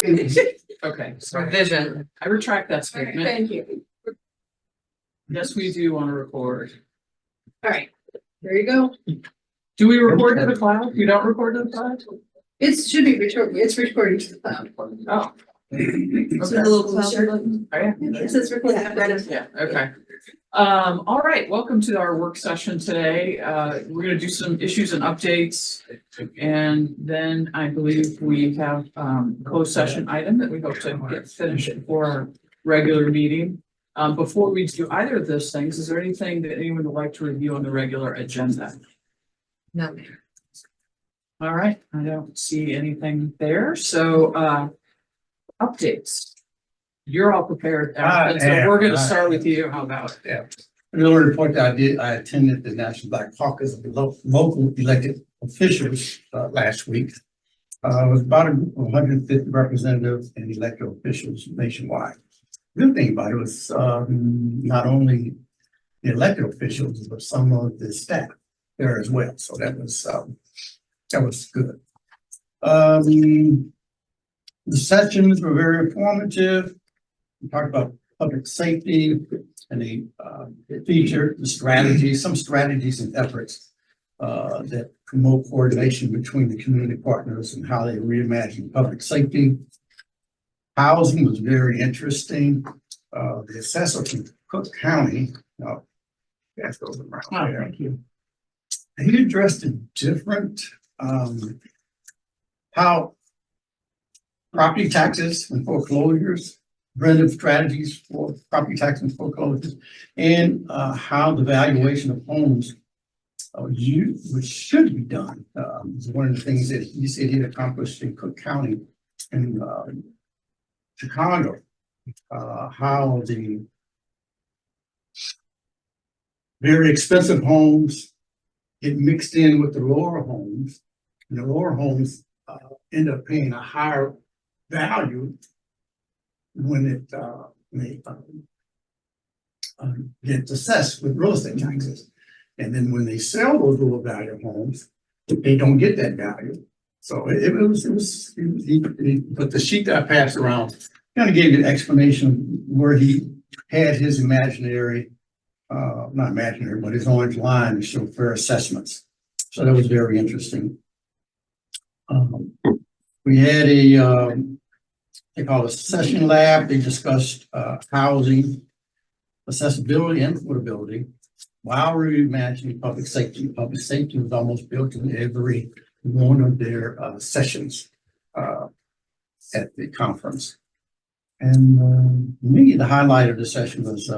Okay, so Revision. I retract that statement. Thank you. Yes, we do want to record. All right, there you go. Do we record to the cloud? We don't record to the cloud? It should be recording. It's recording to the cloud. Oh. Is Okay. it a little closer? Oh, yeah. It says recording. Yeah, okay. All right, welcome to our work session today. We're gonna do some issues and updates. And then I believe we have closed session item that we hope to get finished before our regular meeting. Before we do either of those things, is there anything that anyone would like to review on the regular agenda? No. All right, I don't see anything there, so updates. You're all prepared, Aaron, so we're gonna start with you. How about? Yeah. In the report that I attended the National Black Caucus of the local elected officials last week. It was about 150 representatives and elected officials nationwide. The good thing about it was not only the elected officials, but some of the staff there as well. So that was good. The sessions were very informative. We talked about public safety and they featured the strategies, some strategies and efforts that promote coordination between the community partners and how they reimagine public safety. Housing was very interesting. The assessor from Cook County, that goes around Oh, there. thank you. He addressed a different how property taxes and foreclosures, preventive strategies for property tax and foreclosures, and how the valuation of homes which should be done. Is one of the things that he said he'd accomplished in Cook County and Chicago. How the very expensive homes get mixed in with the lower homes, and the lower homes end up paying a higher value when they get assessed with real estate taxes. And then when they sell those lower value homes, they don't get that value. So but the sheet that I passed around kind of gave you an explanation where he had his imaginary, not imaginary, but his orange line to show fair assessments. So that was very interesting. We had they call it a session lab. They discussed housing, accessibility, and affordability while reimagining public safety. Public safety was almost built in every one of their sessions at the conference. And me, the highlight of the session was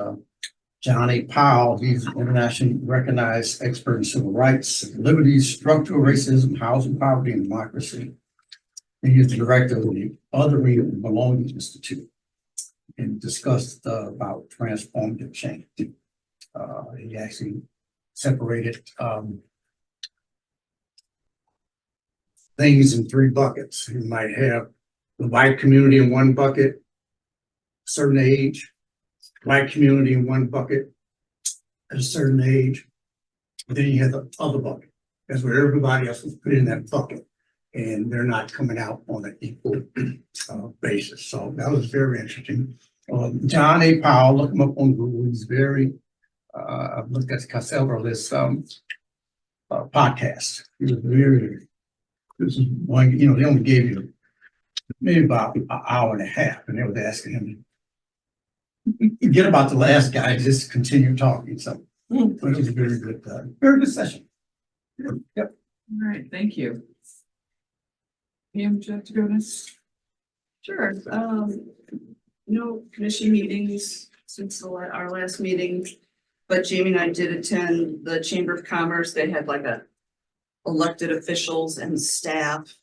John A. Powell. He's an internationally recognized expert in civil rights, liberties, structural racism, housing poverty, and democracy. And he's the director of the Othering and Belonging Institute and discussed about transformative change. He actually separated things in three buckets. You might have the white community in one bucket, certain age, black community in one bucket at a certain age. And then you have the other bucket. That's where everybody else was put in that bucket. And they're not coming out on an equal basis. So that was very interesting. John A. Powell, look him up on Google. He's very, I've looked at several of his podcasts. He was very, this is one, they only gave you maybe about an hour and a half, and they was asking him, forget about the last guy, just continue talking. So it was a very good session. Yep. All right, thank you. Pam, would you like to go next? Sure. No commission meetings since our last meeting, but Jamie and I did attend the Chamber of Commerce. They had like a elected officials and staff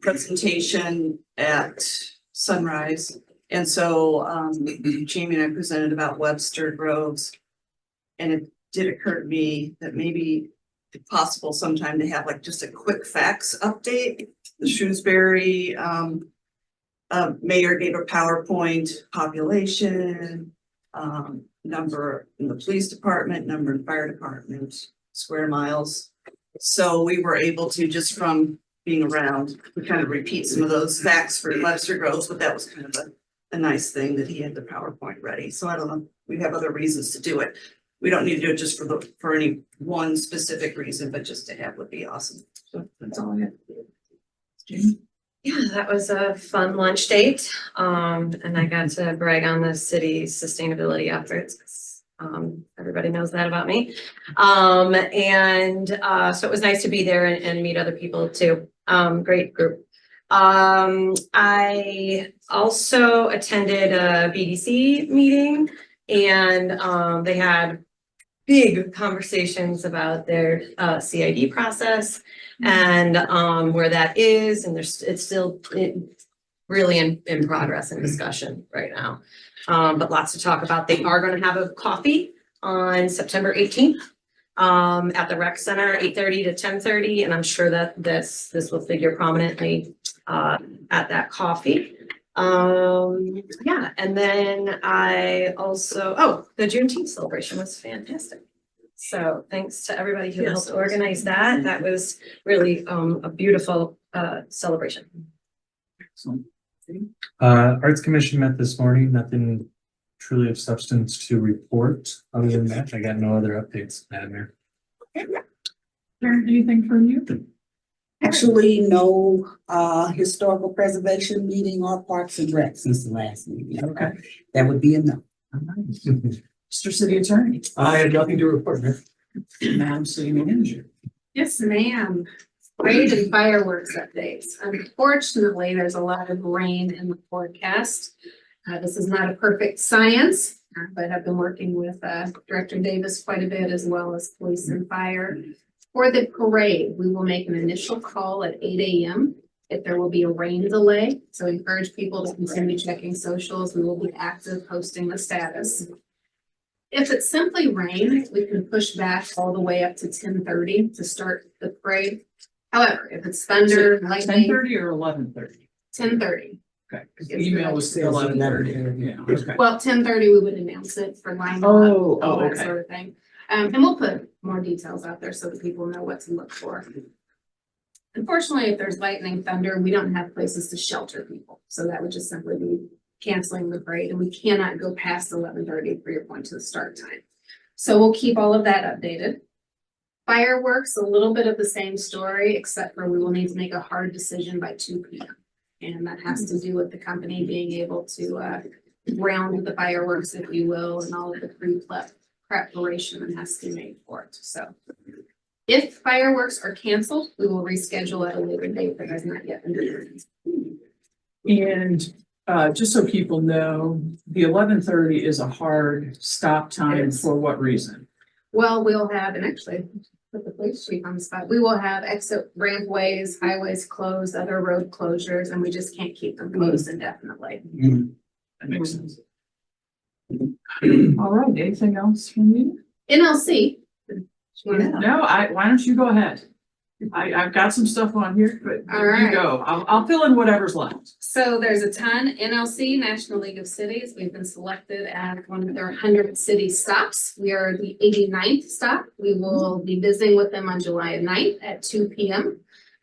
presentation at Sunrise. And so Jamie and I presented about Webster Groves, and it did occur to me that maybe if possible sometime to have like just a quick facts update. The Shrewsbury mayor gave a PowerPoint population, number in the police department, number in fire department, square miles. So we were able to, just from being around, we kind of repeat some of those facts for Webster Groves, but that was kind of a nice thing that he had the PowerPoint ready. So I don't know, we have other reasons to do it. We don't need to do it just for any one specific reason, but just to have would be awesome. So that's all I have. Jamie? Yeah, that was a fun lunch date. And I got to brag on the city's sustainability efforts. 'Cause, everybody knows that about me. So it was nice to be there and meet other people too. Great group. I also attended a BDC meeting and they had big conversations about their CID process and where that is, and it's still really in progress and discussion right now. But lots to talk about. They are going to have a coffee on September 18th at the rec center, 8:30 to 10:30, and I'm sure that this will figure prominently at that coffee. Yeah, and then I also, the Juneteenth celebration was fantastic. So thanks to everybody who helped organize that. That was really a beautiful celebration. Excellent. Arts Commission met this morning, nothing truly of substance to report. Other than that, I got no other updates, Madam Mayor. Karen, anything from you? Actually, no historical preservation meeting or Parks and Rec since the last meeting. Okay. That would be enough. All right. Mr. City Attorney, I have nothing to report, Mayor. Madam City Manager. Yes, ma'am. Parade and fireworks updates. Unfortunately, there's a lot of rain in the forecast. This is not a perfect science, but I've been working with Director Davis quite a bit, as well as police and fire. For the parade, we will make an initial call at 8 a.m. if there will be a rain delay. So encourage people to continue checking socials. We will be active posting the status. If it's simply rain, we can push back all the way up to 10:30 to start the parade. However, if it's thunder, Ten lightning, thirty or 11:30? 10:30. Okay, 'cause the email was the 11:30. Yeah, okay. Well, 10:30, we would announce it for line. Oh, all that okay. sort of thing. And we'll put more details out there so that people know what to look for. Unfortunately, if there's lightning, thunder, we don't have places to shelter people. So that would just simply be canceling the parade, and we cannot go past 11:30 for your point to the start time. So we'll keep all of that updated. Fireworks, a little bit of the same story, except for we will need to make a hard decision by 2 p.m. And that has to do with the company being able to ground the fireworks, if you will, and all of the preparation that has to be made for it. So if fireworks are canceled, we will reschedule at a later date that has not yet been determined. And just so people know, the 11:30 is a hard stop It time is. for what reason? Well, we'll have, and actually put the police chief on the spot, we will have exit rampways, highways closed, other road closures, and we just can't keep them closed indefinitely. That makes sense. All right, anything else from you? NLC. No, why don't you go ahead? I've got some stuff on here, but All you right. go. I'll fill in whatever's left. So there's a ton. NLC, National League of Cities, we've been selected as one of their 100 city stops. We are the 89th stop. We will be visiting with them on July 9th at 2 p.m.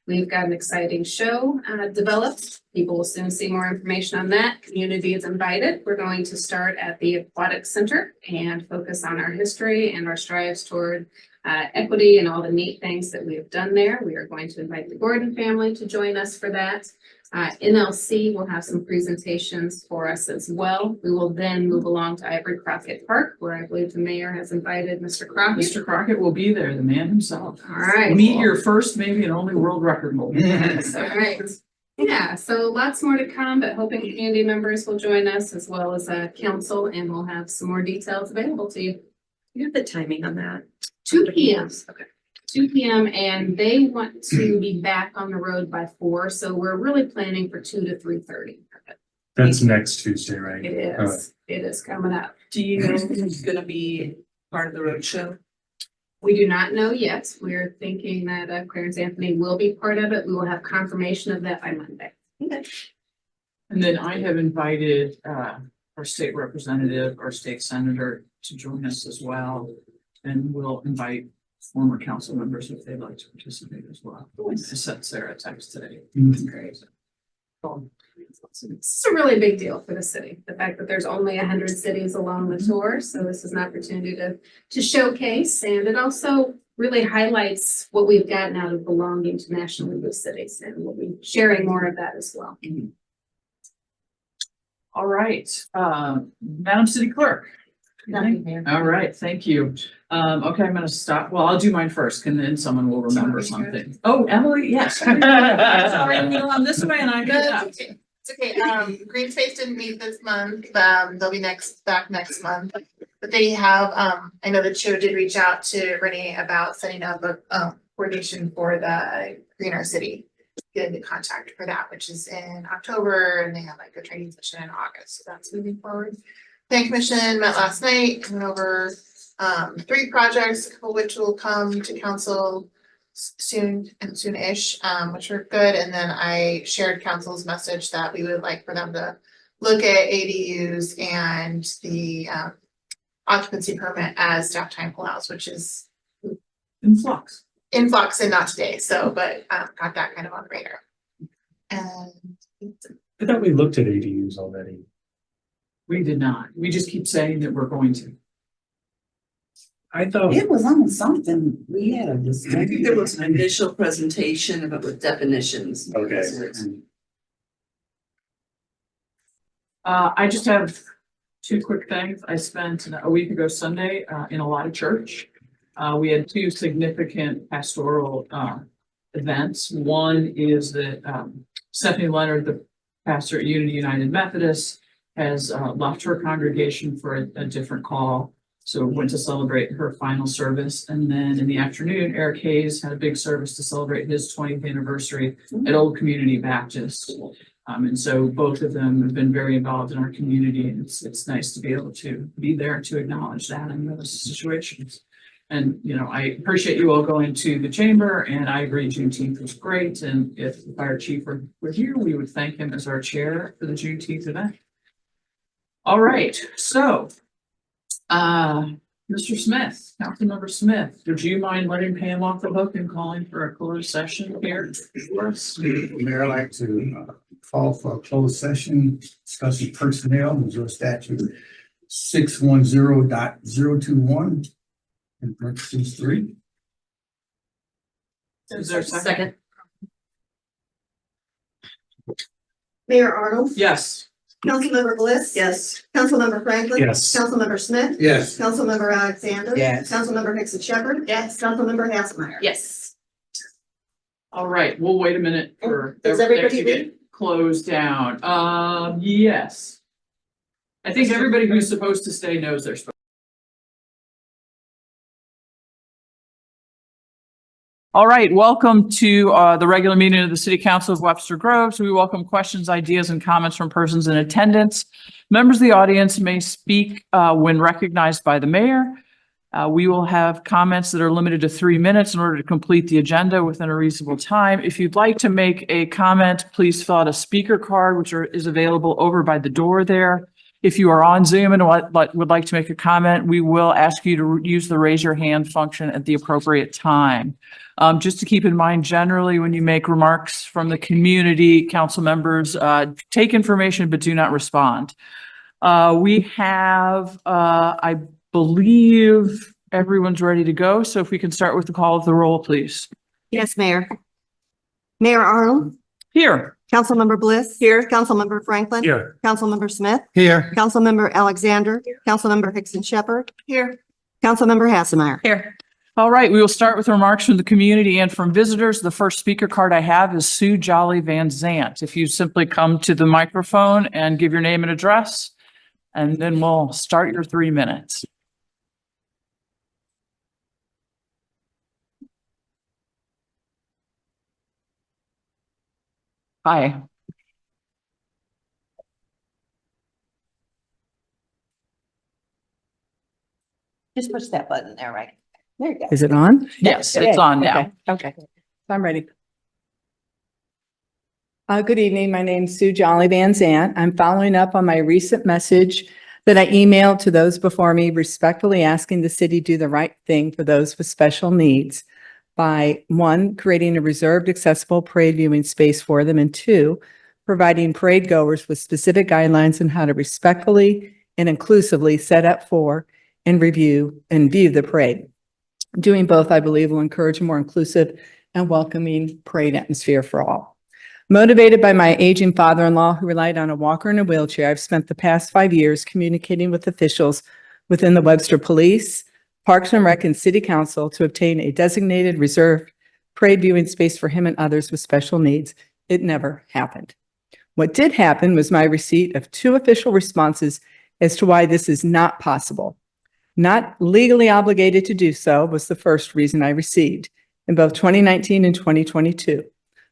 We've got an exciting show developed. People will soon see more information on that. Community is invited. We're going to start at the Aquatic Center and focus on our history and our strives toward equity and all the neat things that we have done there. We are going to invite the Gordon family to join us for that. NLC will have some presentations for us as well. We will then move along to Ivory Crockett Park, where I believe the mayor has invited Mr. Crockett. Mr. Crockett will be there, the man himself. All right. Meet your first, maybe and only world record holder. Yes, all right. Yeah, so lots more to come, but hoping community members will join us as well as council, and we'll have some more details available to you. You have the timing on that. 2 p.m. Okay. 2 p.m. and they want to be back on the road by 4, so we're really planning for 2 to 3:30. That's next Tuesday, right? It is. It is coming up. Do you know who's gonna be part of the road show? We do not know yet. We're thinking that Clarence Anthony will be part of it. We will have confirmation of that by Monday. And then I have invited our state representative, our state senator to join us as well. And we'll invite former council members if they'd like to participate as well. I sent Sarah a text today. Great. This is a really big deal for the city, the fact that there's only 100 cities along the tour, so this is an opportunity to showcase, and it also really highlights what we've gotten out of belonging to National League of Cities, and we'll be sharing more of that as well. All right, Madam City Clerk. Nothing there. All right, thank you. Okay, I'm gonna stop. Well, I'll do mine first and then someone will remember something. Oh, Emily, yes. Sorry, I'm this way and I do that. It's okay. Green Space didn't meet this month. They'll be back next month. But they have, I know the show did reach out to Renee about setting up a coordination for the Greener City. Get into contact for that, which is in October, and they have like a training session in August. So that's moving forward. Planning Commission met last night, went over 3 projects, a couple which will come to council soon and soonish, which were good. And then I shared council's message that we would like for them to look at ADUs and the occupancy permit as staff time allows, which is In flux. in flux and not today. So, but got that kind of on the radar. And I thought we looked at ADUs already. We did not. We just keep saying that we're going to. I thought, It was on something, we had a I think discussion. there was an initial presentation of it with definitions. okay, I just have 2 quick things. I spent a week ago Sunday in a lot of church. We had 2 significant pastoral events. One is that Stephanie Leonard, the pastor at Unity United Methodist, has left her congregation for a different call. So went to celebrate her final service. And then in the afternoon, Eric Hayes had a big service to celebrate his 20th anniversary at Old Community Baptist. And so both of them have been very involved in our community. And it's nice to be able to be there to acknowledge that in those situations. And, you know, I appreciate you all going to the chamber, and I agree Juneteenth was great. And if the fire chief were here, we would thank him as our chair for the Juneteenth event. All right, so Mr. Smith, Councilmember Smith, would you mind letting Pam off the hook and calling for a closed session here for us? Mayor, I'd like to call for a closed session discussing personnel, Missouri statute 610.021 in parentheses 3. Is there a second? Mayor Arnold, Yes. Councilmember Bliss. Yes. Councilmember Franklin. yes. Councilmember Smith. Yes. Councilmember Alexander. Yes. Councilmember Hickson Shepherd. yes. Councilmember Hasselmeyer. Yes. All right, we'll wait a minute for Does everything everybody to get closed down. Yes. I think everybody who's supposed to stay knows they're supposed. All right, welcome to the regular meeting of the City Council of Webster Groves. We welcome questions, ideas, and comments from persons in attendance. Members of the audience may speak when recognized by the mayor. We will have comments that are limited to 3 minutes in order to complete the agenda within a reasonable time. If you'd like to make a comment, please fill out a speaker card, which is available over by the door there. If you are on Zoom and would like to make a comment, we will ask you to use the raise your hand function at the appropriate time. Just to keep in mind, generally, when you make remarks from the community, council members take information but do not respond. We have, I believe everyone's ready to go. So if we can start with the call of the roll, please. Yes, Mayor. Mayor Arnold, Here. Councilmember Bliss. Here. Councilmember Franklin. Here, Councilmember Smith. Here. Councilmember Alexander. Councilmember Hickson Shepherd. Here. Councilmember Hasselmeyer. Here. All right, we will start with remarks from the community and from visitors. The first speaker card I have is Sue Jolly Van Zant. If you simply come to the microphone and give your name and address, and then we'll start your 3 minutes. Hi. Just push that button there, right? There you go. Is it on? Yes, it's on now. Okay, I'm ready. Good evening. My name's Sue Jolly Van Zant. I'm following up on my recent message that I emailed to those before me respectfully asking the city do the right thing for those with special needs by, one, creating a reserved accessible parade viewing space for them, and two, providing parade goers with specific guidelines on how to respectfully and inclusively set up for and review and view the parade. Doing both, I believe, will encourage a more inclusive and welcoming parade atmosphere for all. Motivated by my aging father-in-law who relied on a walker and a wheelchair, I've spent the past 5 years communicating with officials within the Webster Police, Parks and Rec, and City Council to obtain a designated reserved parade viewing space for him and others with special needs. It never happened. What did happen was my receipt of 2 official responses as to why this is not possible. Not legally obligated to do so was the first reason I received in both 2019 and 2022.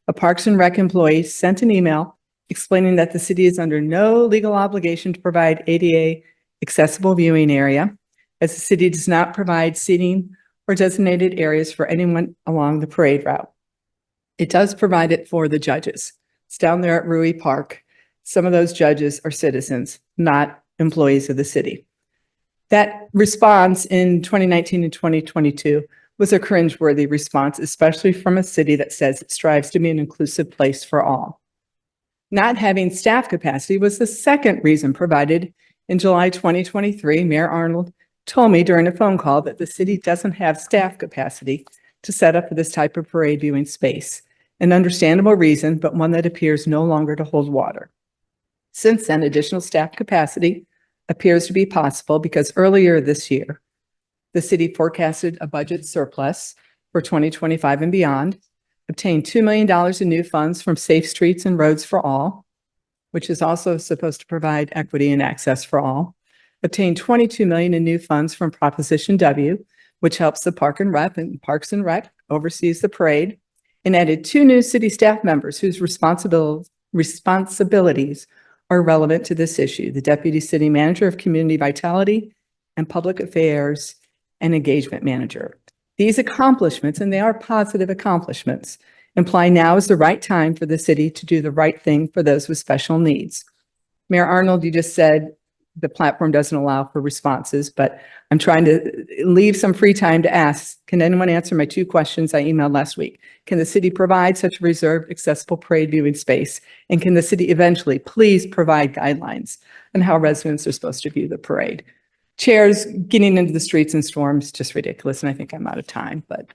A Parks and Rec employee sent an email explaining that the city is under no legal obligation to provide ADA accessible viewing area, as the city does not provide seating or designated areas for anyone along the parade route. It does provide it for the judges. It's down there at Rui Park. Some of those judges are citizens, not employees of the city. That response in 2019 and 2022 was a cringeworthy response, especially from a city that says it strives to be an inclusive place for all. Not having staff capacity was the second reason provided. In July 2023, Mayor Arnold told me during a phone call that the city doesn't have staff capacity to set up for this type of parade viewing space. An understandable reason, but one that appears no longer to hold water. Since then, additional staff capacity appears to be possible because earlier this year, the city forecasted a budget surplus for 2025 and beyond, obtained $2 million in new funds from Safe Streets and Roads for All, which is also supposed to provide equity and access for all, obtained $22 million in new funds from Proposition W, which helps the Parks and Rec oversees the parade, and added 2 new city staff members whose responsibilities are relevant to this issue: the Deputy City Manager of Community Vitality and Public Affairs and Engagement Manager. These accomplishments, and they are positive accomplishments, imply now is the right time for the city to do the right thing for those with special needs. Mayor Arnold, you just said the platform doesn't allow for responses, but I'm trying to leave some free time to ask, can anyone answer my 2 questions I emailed last week? Can the city provide such a reserved accessible parade viewing space? And can the city eventually please provide guidelines on how residents are supposed to view the parade? Chairs getting into the streets and storms, just ridiculous. And I think I'm out of time, but.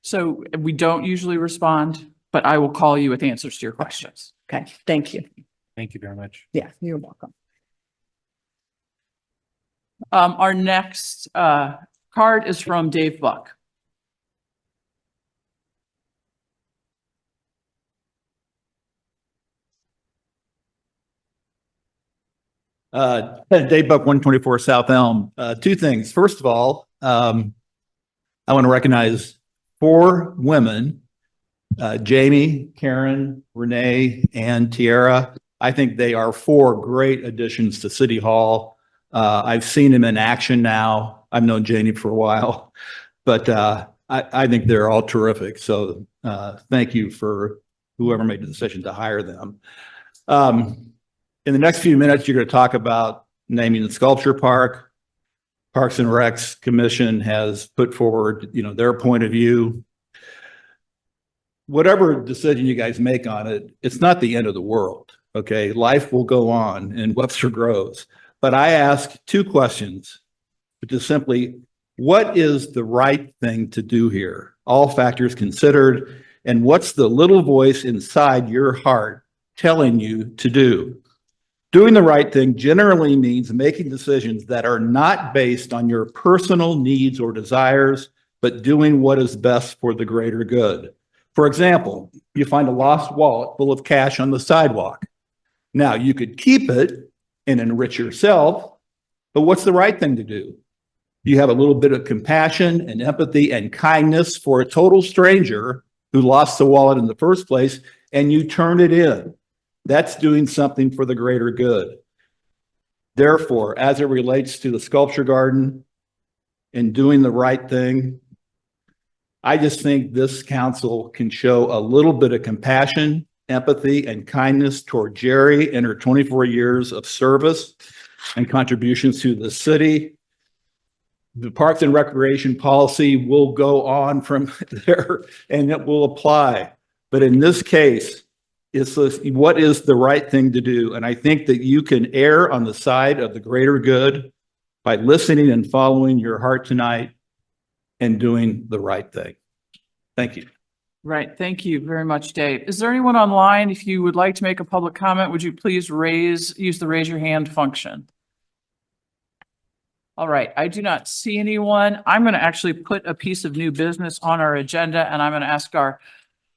So we don't usually respond, but I will call you with answers to your questions. Okay, thank you. Thank you very much. Yeah, you're welcome. Our next card is from Dave Buck. Dave Buck, 124 South Elm. 2 things. First of all, I want to recognize 4 women, Jamie, Karen, Renee, and Tiara. I think they are 4 great additions to City Hall. I've seen them in action now. I've known Jamie for a while, but I think they're all terrific. So thank you for whoever made the decision to hire them. In the next few minutes, you're going to talk about naming the sculpture park. Parks and Recs Commission has put forward, their point of view. Whatever decision you guys make on it, it's not the end of the world. Okay, life will go on in Webster Groves. But I ask 2 questions, which is simply, what is the right thing to do here? All factors considered, and what's the little voice inside your heart telling you to do? Doing the right thing generally means making decisions that are not based on your personal needs or desires, but doing what is best for the greater good. For example, you find a lost wallet full of cash on the sidewalk. Now, you could keep it and enrich yourself, but what's the right thing to do? You have a little bit of compassion and empathy and kindness for a total stranger who lost the wallet in the first place, and you turn it in. That's doing something for the greater good. Therefore, as it relates to the sculpture garden and doing the right thing, I just think this council can show a little bit of compassion, empathy, and kindness toward Jerry and her 24 years of service. and contributions to the city. The Parks and Recreation policy will go on from there and it will apply. But in this case, it's what is the right thing to do? And I think that you can err on the side of the greater good by listening and following your heart tonight and doing the right thing. Thank you. Right. Thank you very much, Dave. Is there anyone online? If you would like to make a public comment, would you please use the raise your hand function? All right. I do not see anyone. I'm going to actually put a piece of new business on our agenda, and I'm going to ask our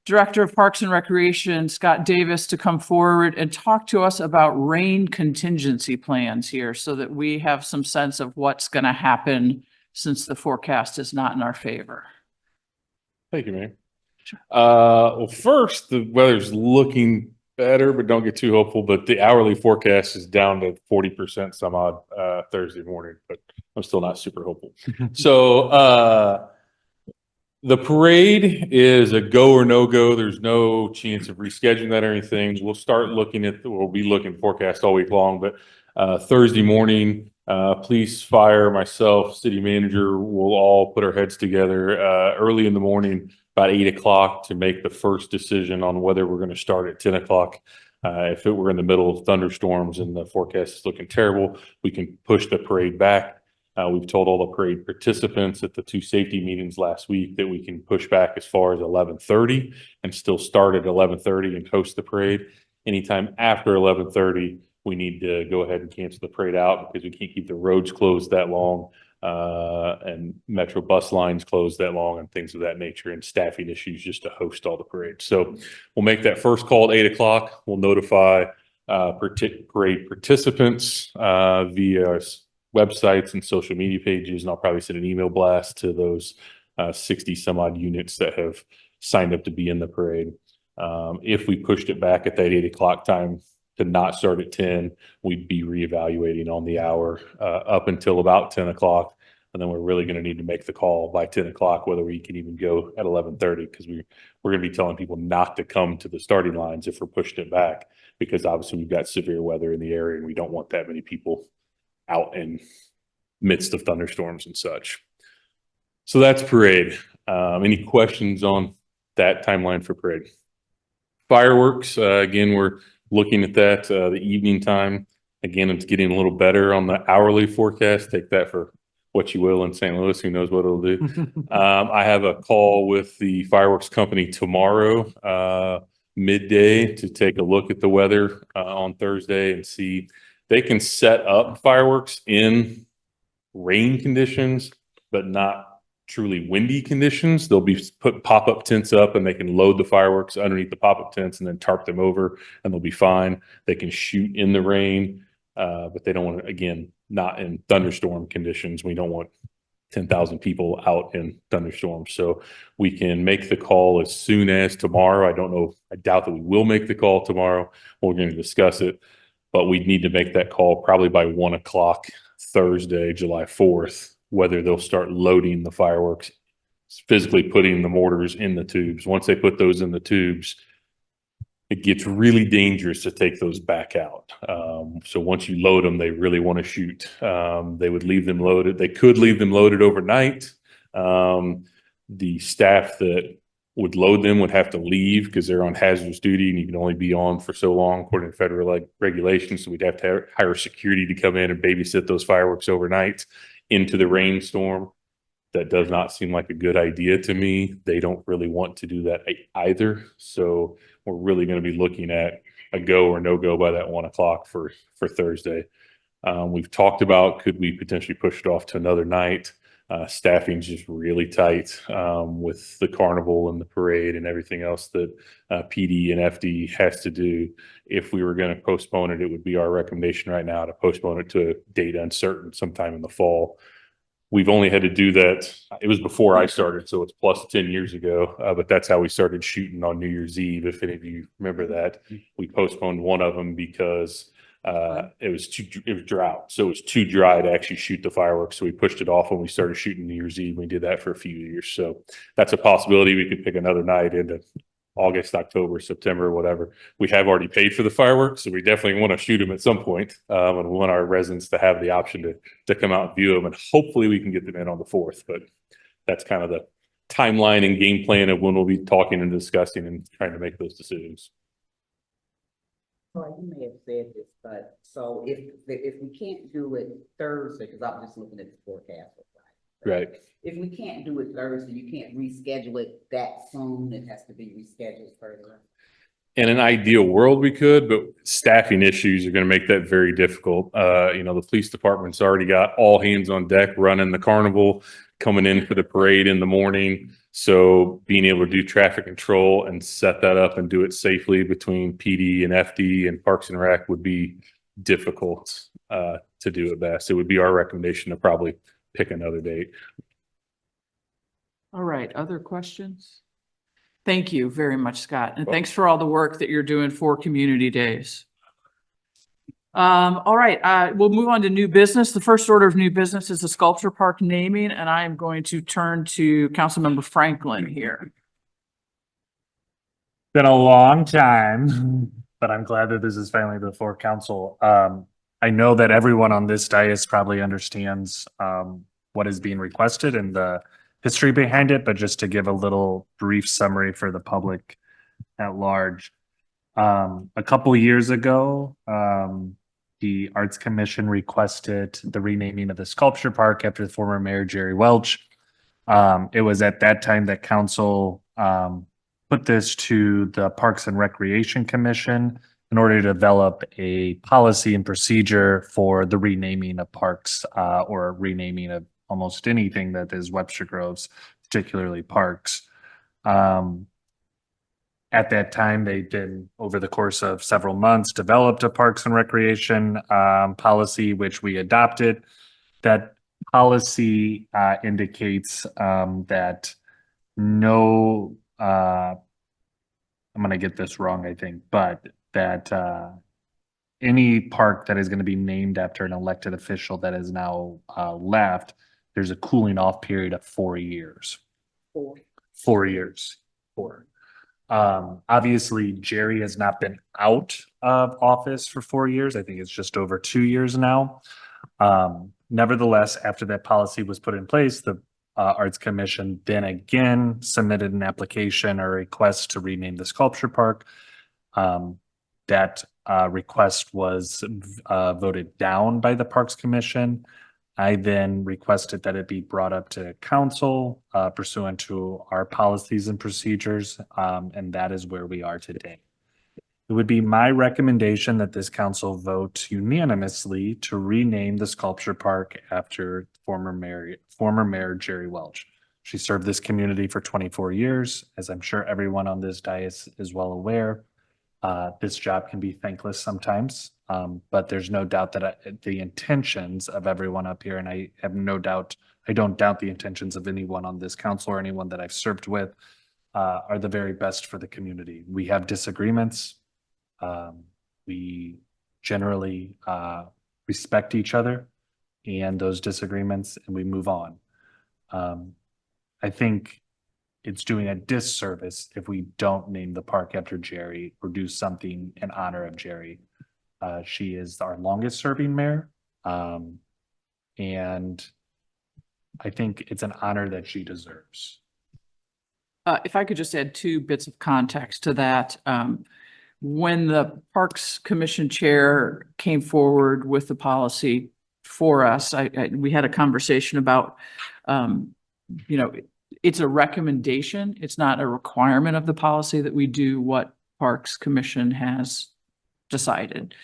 Director of Parks and Recreation, Scott Davis, to come forward and talk to us about rain contingency plans here so that we have some sense of what's going to happen since the forecast is not in our favor. Thank you, Mayor. Well, first, the weather's looking better, but don't get too hopeful. But the hourly forecast is down to 40% some odd Thursday morning, but I'm still not super hopeful. So the parade is a go or no go. There's no chance of rescheduling that or anything. We'll start looking at, we'll be looking forecast all week long, but Thursday morning, police, fire, myself, city manager, we'll all put our heads together early in the morning, about 8 o'clock, to make the first decision on whether we're going to start at 10 o'clock. If it were in the middle of thunderstorms and the forecast is looking terrible, we can push the parade back. We've told all the parade participants at the 2 safety meetings last week that we can push back as far as 11:30 and still start at 11:30 and host the parade. Anytime after 11:30, we need to go ahead and cancel the parade out because we can't keep the roads closed that long and metro bus lines closed that long and things of that nature, and staffing issues just to host all the parades. So we'll make that first call at 8 o'clock. We'll notify parade participants via websites and social media pages, and I'll probably send an email blast to those 60 some odd units that have signed up to be in the parade. If we pushed it back at that 8 o'clock time to not start at 10, we'd be reevaluating on the hour up until about 10 o'clock. And then we're really going to need to make the call by 10 o'clock, whether we can even go at 11:30, because we're going to be telling people not to come to the starting lines if we're pushing it back, because obviously we've got severe weather in the area and we don't want that many people out in midst of thunderstorms and such. So that's parade. Any questions on that timeline for parade? Fireworks, again, we're looking at that the evening time. Again, it's getting a little better on the hourly forecast. Take that for what you will in St. Louis. Who knows what it'll do? I have a call with the fireworks company tomorrow, midday, to take a look at the weather on Thursday and see. They can set up fireworks in rain conditions, but not truly windy conditions. They'll be put pop-up tents up and they can load the fireworks underneath the pop-up tents and then tarp them over and they'll be fine. They can shoot in the rain, but they don't want to, again, not in thunderstorm conditions. We don't want 10,000 people out in thunderstorms. So we can make the call as soon as tomorrow. I don't know. I doubt that we will make the call tomorrow. We're going to discuss it. But we'd need to make that call probably by 1 o'clock Thursday, July 4th, whether they'll start loading the fireworks, physically putting the mortars in the tubes. Once they put those in the tubes, it gets really dangerous to take those back out. So once you load them, they really want to shoot. They would leave them loaded. They could leave them loaded overnight. The staff that would load them would have to leave because they're on hazardous duty and you can only be on for so long according to federal regulations. So we'd have to hire security to come in and babysit those fireworks overnight into the rainstorm. That does not seem like a good idea to me. They don't really want to do that either. So we're really going to be looking at a go or no go by that 1 o'clock for Thursday. We've talked about, could we potentially push it off to another night? Staffing's just really tight with the carnival and the parade and everything else that PD and FD has to do. If we were going to postpone it, it would be our recommendation right now to postpone it to a date uncertain sometime in the fall. We've only had to do that. It was before I started, so it's plus 10 years ago, but that's how we started shooting on New Year's Eve. If any of you remember that, we postponed one of them because it was drought. So it was too dry to actually shoot the fireworks. So we pushed it off when we started shooting New Year's Eve. We did that for a few years. So that's a possibility. We could pick another night into August, October, September, whatever. We have already paid for the fireworks, so we definitely want to shoot them at some point. And we want our residents to have the option to come out and view them, and hopefully we can get them in on the 4th. But that's kind of the timeline and game plan of when we'll be talking and discussing and trying to make those decisions. Well, you may have said this, but so if we can't do it Thursday, because I'm just looking at the forecast. Right. If we can't do it Thursday, you can't reschedule it that soon. It has to be rescheduled further. In an ideal world, we could, but staffing issues are going to make that very difficult. The police department's already got all hands on deck running the carnival, coming in for the parade in the morning. So being able to do traffic control and set that up and do it safely between PD and FD and Parks and Rec would be difficult to do at best. It would be our recommendation to probably pick another date. All right, other questions? Thank you very much, Scott, and thanks for all the work that you're doing for Community Days. All right, we'll move on to new business. The first order of new business is the Sculpture Park naming, and I am going to turn to Councilmember Franklin here. Been a long time, but I'm glad that this is finally before council. I know that everyone on this dais probably understands what is being requested and the history behind it, but just to give a little brief summary for the public at large. A couple years ago, the Arts Commission requested the renaming of the Sculpture Park after the former mayor Jerry Welch. It was at that time that council put this to the Parks and Recreation Commission in order to develop a policy and procedure for the renaming of parks or renaming of almost anything that is Webster Groves, particularly parks. At that time, they did, over the course of several months, developed a Parks and Recreation policy, which we adopted. That policy indicates that no, I'm going to get this wrong, I think, but that any park that is going to be named after an elected official that is now left, there's a cooling off period of 4 years. 4 years. Obviously, Jerry has not been out of office for 4 years. I think it's just over 2 years now. Nevertheless, after that policy was put in place, the Arts Commission then again submitted an application or request to rename the Sculpture Park. That request was voted down by the Parks Commission. I then requested that it be brought up to council pursuant to our policies and procedures, and that is where we are today. It would be my recommendation that this council vote unanimously to rename the Sculpture Park after former mayor Jerry Welch. She served this community for 24 years. As I'm sure everyone on this dais is well aware, this job can be thankless sometimes. But there's no doubt that the intentions of everyone up here, and I have no doubt, I don't doubt the intentions of anyone on this council or anyone that I've served with, are the very best for the community. We have disagreements. We generally respect each other and those disagreements, and we move on. I think it's doing a disservice if we don't name the park after Jerry or do something in honor of Jerry. She is our longest serving mayor. And I think it's an honor that she deserves. If I could just add 2 bits of context to that. When the Parks Commission chair came forward with the policy for us, we had a conversation about, it's a recommendation. It's not a requirement of the policy that we do what Parks Commission has decided.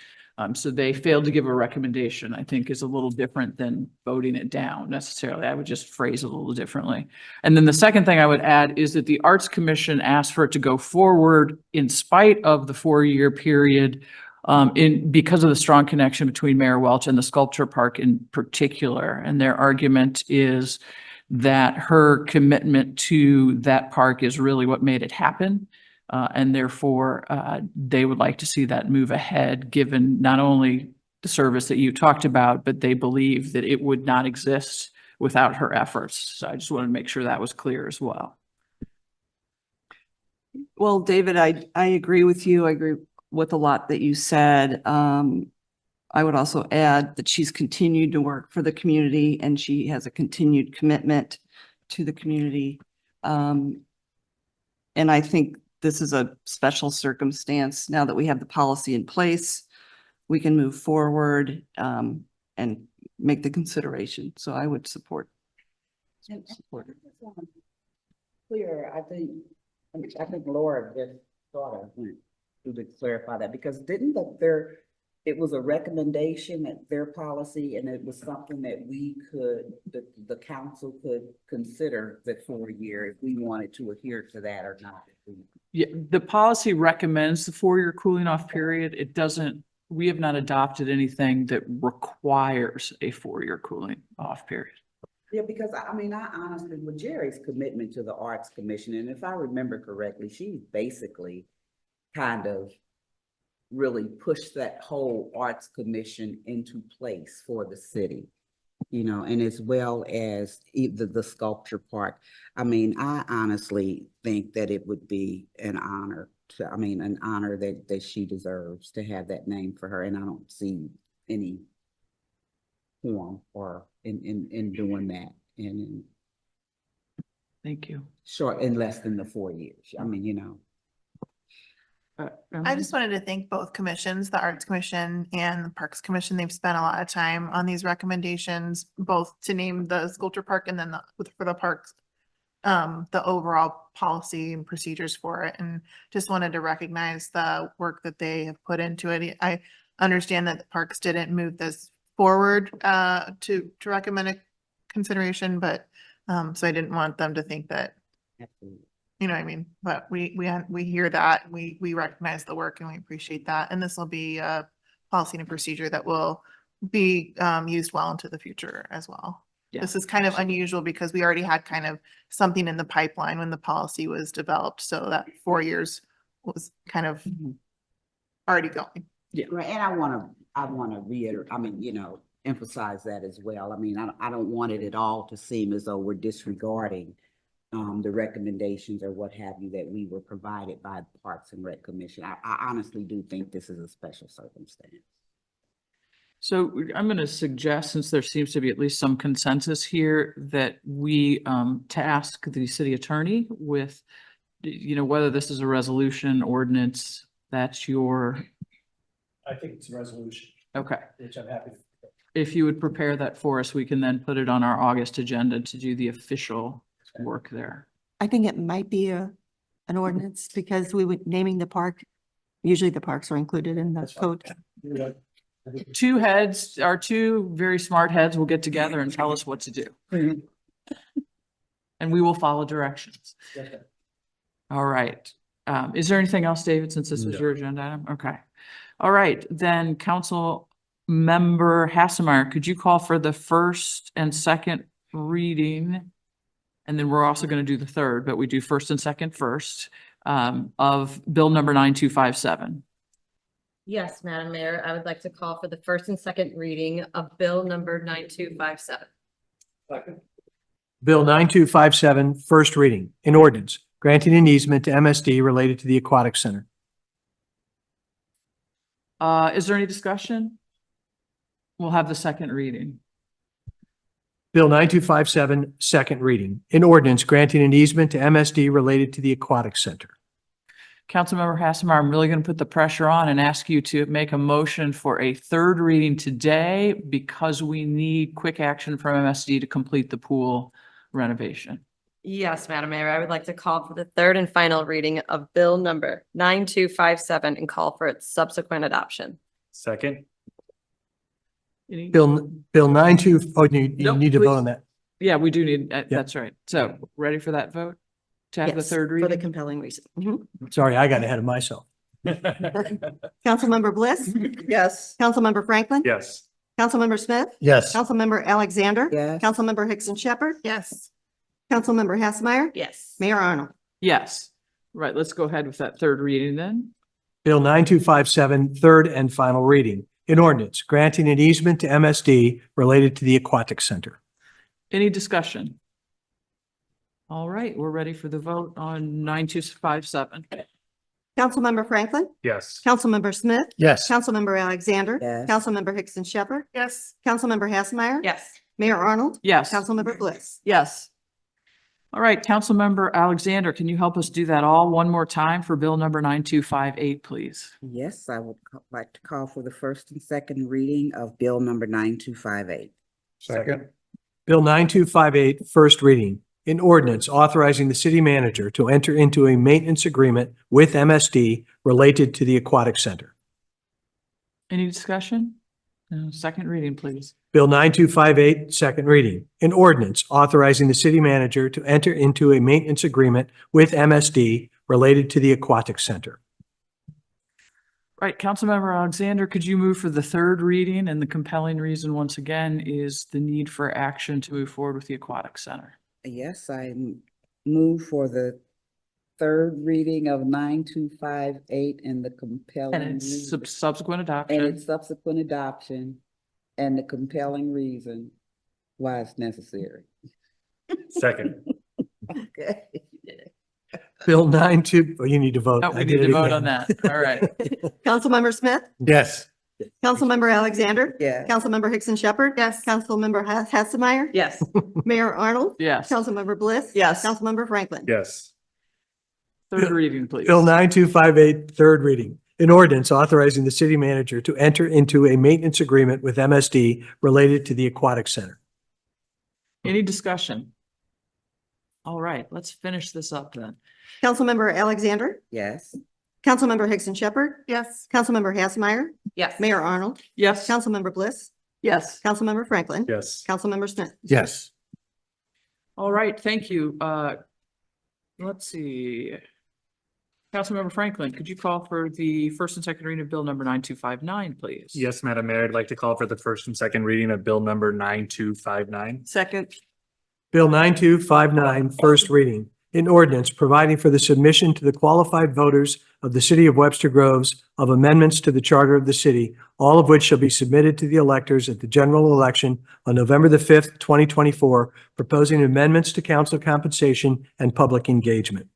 So they failed to give a recommendation, I think is a little different than voting it down necessarily. I would just phrase it a little differently. And then the second thing I would add is that the Arts Commission asked for it to go forward in spite of the 4-year period because of the strong connection between Mayor Welch and the Sculpture Park in particular. And their argument is that her commitment to that park is really what made it happen. And therefore, they would like to see that move ahead, given not only the service that you talked about, but they believe that it would not exist without her efforts. So I just wanted to make sure that was clear as well. Well, David, I agree with you. I agree with a lot that you said. I would also add that she's continued to work for the community and she has a continued commitment to the community. And I think this is a special circumstance. Now that we have the policy in place, we can move forward, and make the consideration. So I would support. Support it. Clear, I think Laura just sort of went to clarify that, because didn't it was a recommendation at their policy, and it was something that we could, the council could consider that for a year if we wanted to adhere to that or not. Yeah, the policy recommends the 4-year cooling off period. It doesn't, we have not adopted anything that requires a 4-year cooling off period. Yeah, because I mean, I honestly, with Jerry's commitment to the Arts Commission, and if I remember correctly, she basically kind of really pushed that whole Arts Commission into place for the city, you know, and as well as the sculpture part. I mean, I honestly think that it would be an honor an honor that she deserves to have that name for her, and I don't see any form or in doing that in Thank you. short, in less than the 4 years. I mean, you know. I just wanted to thank both commissions, the Arts Commission and the Parks Commission. They've spent a lot of time on these recommendations, both to name the sculpture park and then for the parks, the overall policy and procedures for it. And just wanted to recognize the work that they have put into it. I understand that the parks didn't move this forward to recommend a consideration, but so I didn't want them to think that, you know what I mean? But we hear that, we recognize the work and we appreciate that. And this will be a policy and a procedure that will be used well into the future as well. Yeah. This is kind of unusual because we already had kind of something in the pipeline when the policy was developed. So that 4 years was kind of already going. Yeah, right, and I wanna reiterate, I mean, you know, emphasize that as well. I mean, I don't want it at all to seem as though we're disregarding the recommendations or what have you that we were provided by the Parks and Rec Commission. I honestly do think this is a special circumstance. So I'm going to suggest, since there seems to be at least some consensus here, that we task the city attorney with, you know, whether this is a resolution, ordinance, that's your. I think it's a resolution, Okay. which I'm happy. If you would prepare that for us, we can then put it on our August agenda to do the official work there. I think it might be an ordinance because we would naming the park. Usually the parks are included in the code. Two heads, our two very smart heads will get together and tell us what to do. And we will follow directions. All right. Is there anything else, David, since this was your agenda item? Okay. All right, then Council Member Hassemeyer, could you call for the first and second reading? And then we're also going to do the third, but we do first and second first, of Bill number 9257. Yes, Madam Mayor, I would like to call for the first and second reading of Bill number 9257. Bill 9257, first reading, an ordinance granting an easement to MSD related to the Aquatic Center. Is there any discussion? We'll have the second reading. Bill 9257, second reading, an ordinance granting an easement to MSD related to the Aquatic Center. Councilmember Hassemeyer, I'm really going to put the pressure on and ask you to make a motion for a third reading today because we need quick action from MSD to complete the pool renovation. Yes, Madam Mayor, I would like to call for the third and final reading of Bill number 9257 and call for its subsequent adoption. Second. Any- Bill 92, oh, you Nope, need to please. vote on that. Yeah, we do need, that's right. So ready for that vote? To have the Yes, third for the reading? compelling reason. Sorry, I got ahead of myself. Councilmember Bliss, Yes. Councilmember Franklin. Yes. Councilmember Smith, Yes. Councilmember Alexander. Yes. Councilmember Hickson Shepherd, Yes. Councilmember Hassemeyer, Yes. Mayor Arnold. Yes. Right, let's go ahead with that third reading then. Bill 9257, third and final reading, an ordinance granting an easement to MSD related to the Aquatic Center. Any discussion? All right, we're ready for the vote on 9257. Councilmember Franklin, Yes. Councilmember Smith, Yes. Councilmember Alexander, Yes. Councilmember Hickson Shepherd, Yes. Councilmember Hasselmeyer. Yes. Mayor Arnold. Yes. Councilmember Bliss. Yes. All right, Councilmember Alexander, can you help us do that all one more time for Bill number 9258, please? Yes, I would like to call for the first and second reading of Bill number 9258. Second. Bill 9258, first reading. An ordinance authorizing the city manager to enter into a maintenance agreement with MSD related to the Aquatic Center. Any discussion? No, second reading, please. Bill 9258, second reading. An ordinance authorizing the city manager to enter into a maintenance agreement with MSD related to the Aquatic Center. Right, Councilmember Alexander, could you move for the third reading? And the compelling reason, once again, is the need for action to move forward with the Aquatic Center. Yes, move for the third reading of 9258 and the compelling. And its subsequent And adoption. its subsequent adoption and the compelling reason why it's necessary. Second. Okay. Bill 92, oh, you need to vote. No, I we did need to it vote again. on that. All right. Councilmember Smith, Yes. Councilmember Alexander, Yeah. Councilmember Hickson Shepherd. Yes. Councilmember Hasselmeyer. Yes. Mayor Arnold. Yes. Councilmember Bliss. Yes. Councilmember Franklin. Yes. Third reading, please. Bill 9258, third reading. An ordinance authorizing the city manager to enter into a maintenance agreement with MSD related to the Aquatic Center. Any discussion? All right, let's finish this up then. Councilmember Alexander, Yes. Councilmember Hickson Shepherd, Yes. Councilmember Hasselmeyer, Yes. Mayor Arnold, Yes. Councilmember Bliss, Yes. Councilmember Franklin, Yes. Councilmember Smith. Yes. All right, thank you. Let's see. Councilmember Franklin, could you call for the first and second reading of Bill number 9259, please? Yes, Madam Mayor, I'd like to call for the first and second reading of Bill number 9259. Second. Bill 9259, first reading. An ordinance providing for the submission to the qualified voters of the city of Webster Groves of amendments to the charter of the city, all of which shall be submitted to the electors at the general election on November the 5th, 2024, proposing amendments to council compensation and public engagement.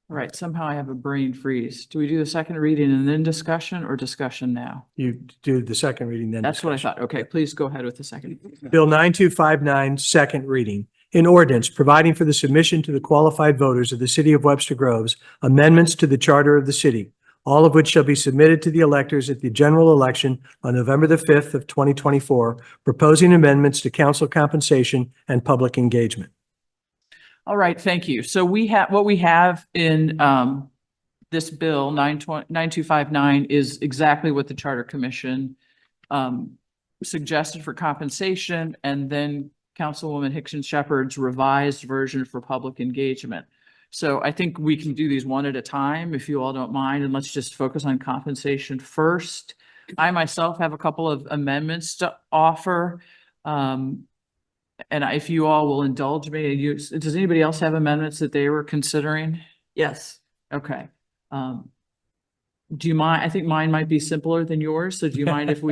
All right, somehow I have a brain freeze. Do we do the second reading and then discussion, or discussion now? You do the second reading, then That's what I discussion. thought. Okay, please go ahead with the second. Bill 9259, second reading. An ordinance providing for the submission to the qualified voters of the city of Webster Groves amendments to the charter of the city, all of which shall be submitted to the electors at the general election on November the 5th of 2024, proposing amendments to council compensation and public engagement. All right, thank you. So what we have in this bill, 9259, is exactly what the Charter Commission suggested for compensation, and then Councilwoman Hickson Shepherd's revised version for public engagement. So I think we can do these one at a time, if you all don't mind, and let's just focus on compensation first. I myself have a couple of amendments to offer. And if you all will indulge me, does anybody else have amendments that they were considering? Yes. Okay. Do you mind? I think mine might be simpler than yours. So do you mind if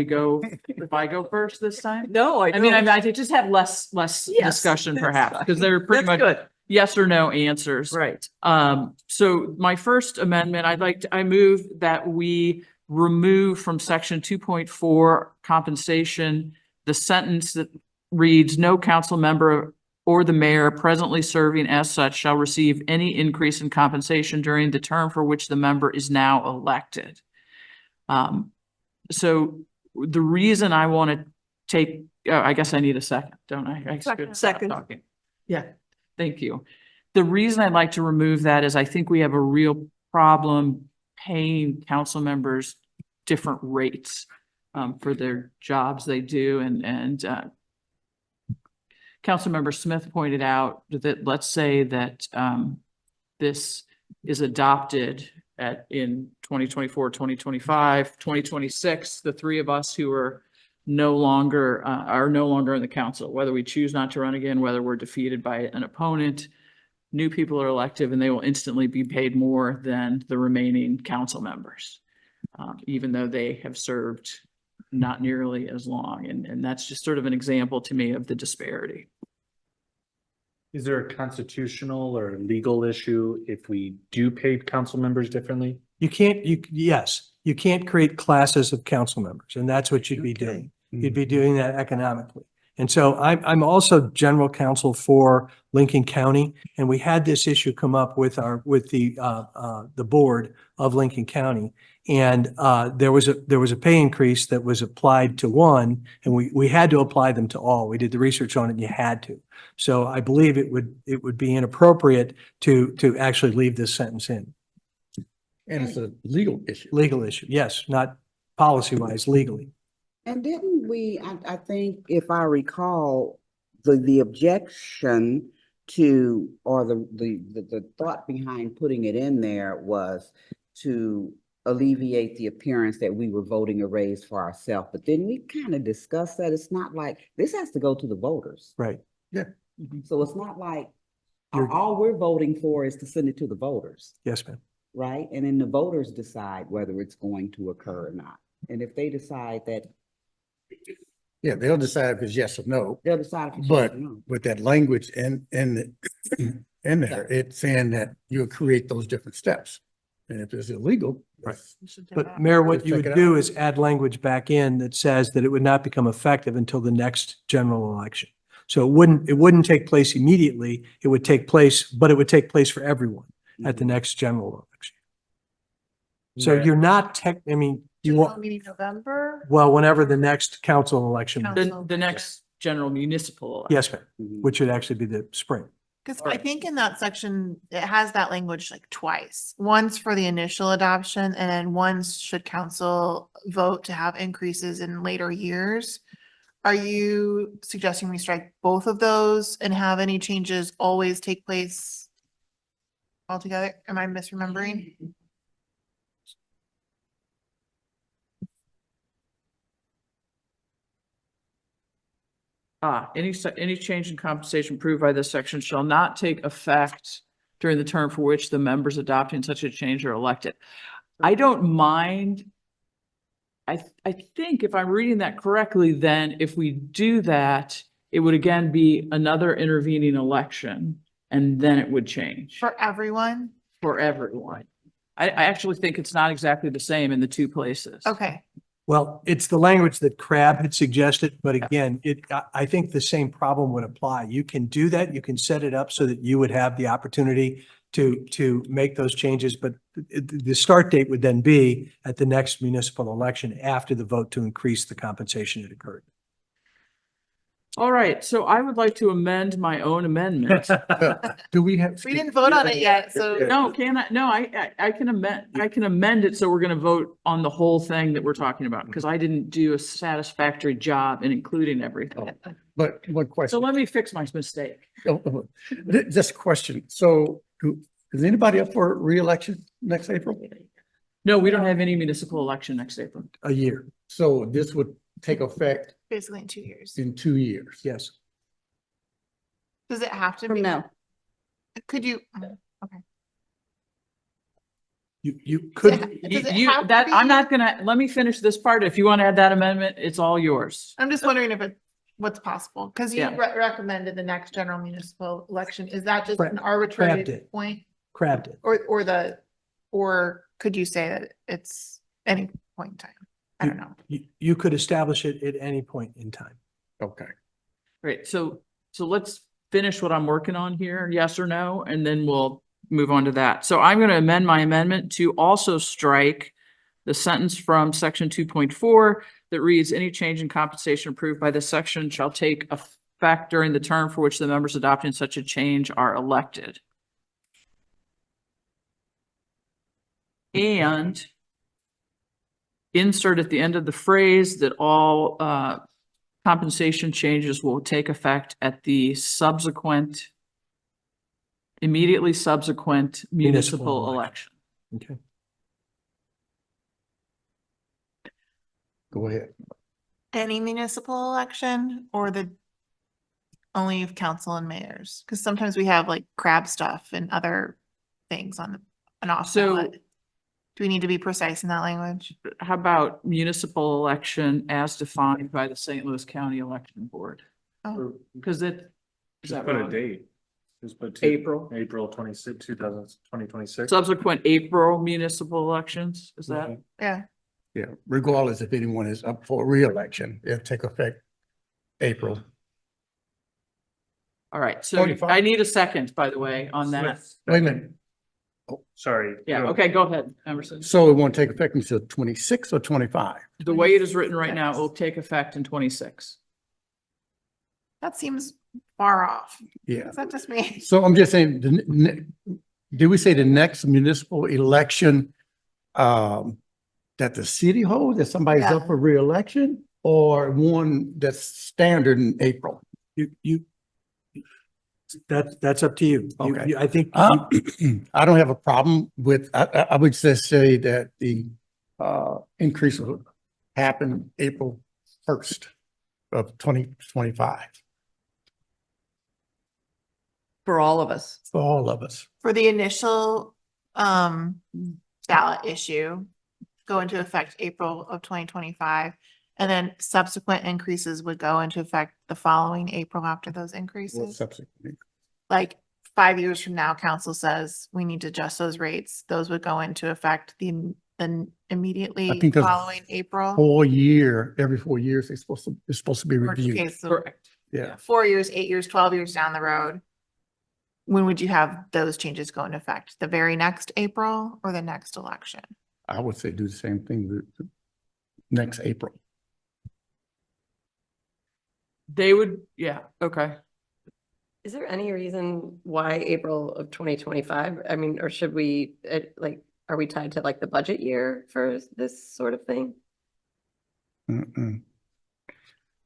I go first this time? No, I mean, I just have less Yes, discussion that's perhaps, fine. because they're pretty much Good. yes or no answers. Right. So my first amendment, I move that we remove from section 2.4 compensation, the sentence that reads, no council member or the mayor presently serving as such shall receive any increase in compensation during the term for which the member is now elected. So the reason I want to take, I guess I need a second, don't I? Second. Talking. Yeah, thank you. The reason I'd like to remove that is I think we have a real problem paying council members different rates for their jobs they do, and Councilmember Smith pointed out that, let's say that this is adopted in 2024, 2025, 2026, the three of us who are no longer in the council, whether we choose not to run again, whether we're defeated by an opponent, new people are elected and they will instantly be paid more than the remaining council members, even though they have served not nearly as long. And that's just sort of an example to me of the disparity. Is there a constitutional or legal issue if we do pay council members differently? Yes, you can't create classes of council members, and that's what you'd be doing. You'd be doing that economically. And so I'm also general counsel for Lincoln County, and we had this issue come up with the board of Lincoln County. And there was a pay increase that was applied to one, and we had to apply them to all. We did the research on it, and you had to. So I believe it would be inappropriate to actually leave this sentence in. And it's a legal issue. Legal issue, yes, not policy-wise, legally. And didn't we, I think if I recall, the objection to, or the thought behind putting it in there was to alleviate the appearance that we were voting a raise for ourselves. But then we kind of discussed that it's not like, this has to go to the voters. Right. So it's not like, You're- all we're voting for is to send it to the voters, Yes, ma'am. right? And then the voters decide whether it's going to occur or not. And if they decide that, Yeah, they'll decide if it's yes or no, they'll decide if it's yes but or no. with that language in there, it's saying that you'll create those different steps. And if it's illegal. Right. it's- But Mayor, what Just you take would it do out. is add language back in that says that it would not become effective until the next general election. So it wouldn't take place immediately. It would take place, but it would take place for everyone at the next general election. So Yeah. you're not I mean, you want, Meeting November? well, whenever the next council election, The next general municipal. election. yes, ma'am, Mhm. which would actually be the spring. Because I think in that section, it has that language like twice. Once for the initial adoption and then once should council vote to have increases in later years. Are you suggesting we strike both of those and have any changes always take place altogether? Am I misremembering? Any change in compensation approved by this section shall not take effect during the term for which the members adopting such a change are elected. I don't mind. I think if I'm reading that correctly, then if we do that, it would again be another intervening election and then it would change For everyone? for everyone. I actually think it's not exactly the same in the two places. Okay, Well, it's the language that Crab had suggested, but again, I think the same problem would apply. You can do that. You can set it up so that you would have the opportunity to make those changes, but the start date would then be at the next municipal election after the vote to increase the compensation that occurred. All right, so I would like to amend my own amendment. Do we have? we didn't vote on it yet, so. No, can I? No, I can amend it. So we're going to vote on the whole thing that we're talking about because I didn't do a satisfactory job in including everything. But one So question, let me fix my mistake. just a question. So is anybody up for reelection next April? No, we don't have any municipal election next April. A year, So this would take effect Basically in 2 years. in 2 years. yes. Does it have to From be? now. Could you? You could, Does it have to I'm be- not gonna, let me finish this part. If you want to add that amendment, it's all yours. I'm just wondering if what's possible, because you Yeah. recommended the next general municipal election. Is that just an Crabbed arbitrary it. point? Crab did. Or could you say that it's any point in time? I don't know. You could establish it at any point in time. Okay. Great. So let's finish what I'm working on here, yes or no, and then we'll move on to that. So I'm going to amend my amendment to also strike the sentence from section 2.4 that reads, any change in compensation approved by this section shall take effect during the term for which the members adopting such a change are elected. And insert at the end of the phrase that all compensation changes will take effect at the immediately subsequent municipal election. Okay. Go ahead. Any municipal election or only of council and mayors? Because sometimes we have like crab stuff and other things on an off So- ballot. Do we need to be precise in that language? How about municipal election as defined by the St. Louis County Election Board? Oh. Because is Just that put a wrong? date. Just put April. April 26, 2026. Subsequent April municipal elections, is that? Yeah. Yeah, regardless if anyone is up for reelection, it'll take effect April. All right, so 25. I need a second, by the way, on that. Wait a minute. Sorry. Yeah, okay, go ahead, Emerson. So it won't take effect until 26 or 25? The way it is written right now, it will take effect in 26. That seems far off. Yeah. Is that just me? So I'm just saying, did we say the next municipal election that the city holds, that somebody's Yeah. up for reelection, or one that's standard in April? That's up to you. Okay. I think, I don't have a problem with, I would just say that the increase will happen April 1st of 2025 For all of us. for all of us. For the initial ballot issue, go into effect April of 2025. And then subsequent increases would go into effect the following April after those increases. Subsequently. Like 5 years from now, council says we need to adjust those rates. Those would go into effect the immediately I think there's following April. Every 4 years, it's supposed to be reviewed. Okay, so Correct. Yeah. 4 years, 8 years, 12 years down the road. When would you have those changes go into effect? The very next April or the next election? I would say do the same thing next April. They would, yeah, okay. Is there any reason why April of 2025? I mean, or should we, are we tied to like the budget year for this sort of thing? Mm-mm.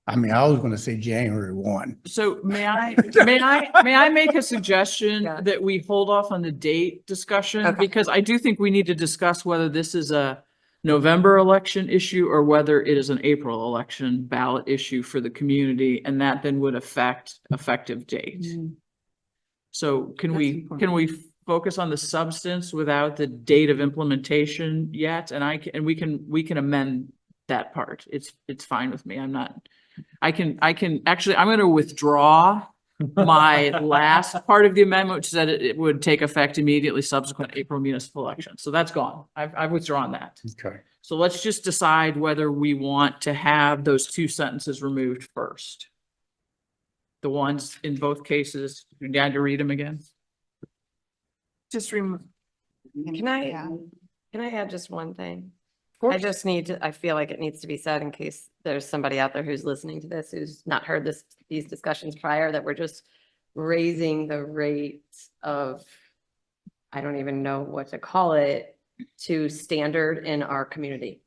I mean, I was gonna say January 1. So may I make a suggestion Yeah. that we hold off on the date discussion? Okay. Because I do think we need to discuss whether this is a November election issue or whether it is an April election ballot issue for the community, and that then would affect effective date. So can That's we important. focus on the substance without the date of implementation yet? And we can amend that part. It's fine with me. I can actually, I'm going to withdraw my last part of the amendment, which said it would take effect immediately subsequent April municipal election. So that's gone. I've withdrawn that. Okay. So let's just decide whether we want to have those two sentences removed first. The ones in both cases, you need to read them again? Just remove. Can I, Yeah. can I add just one thing? course. I just need to, I feel like it needs to be said in case there's somebody out there who's listening to this, who's not heard these discussions prior, that we're just raising the rate of, I don't even know what to call it, to standard in our community.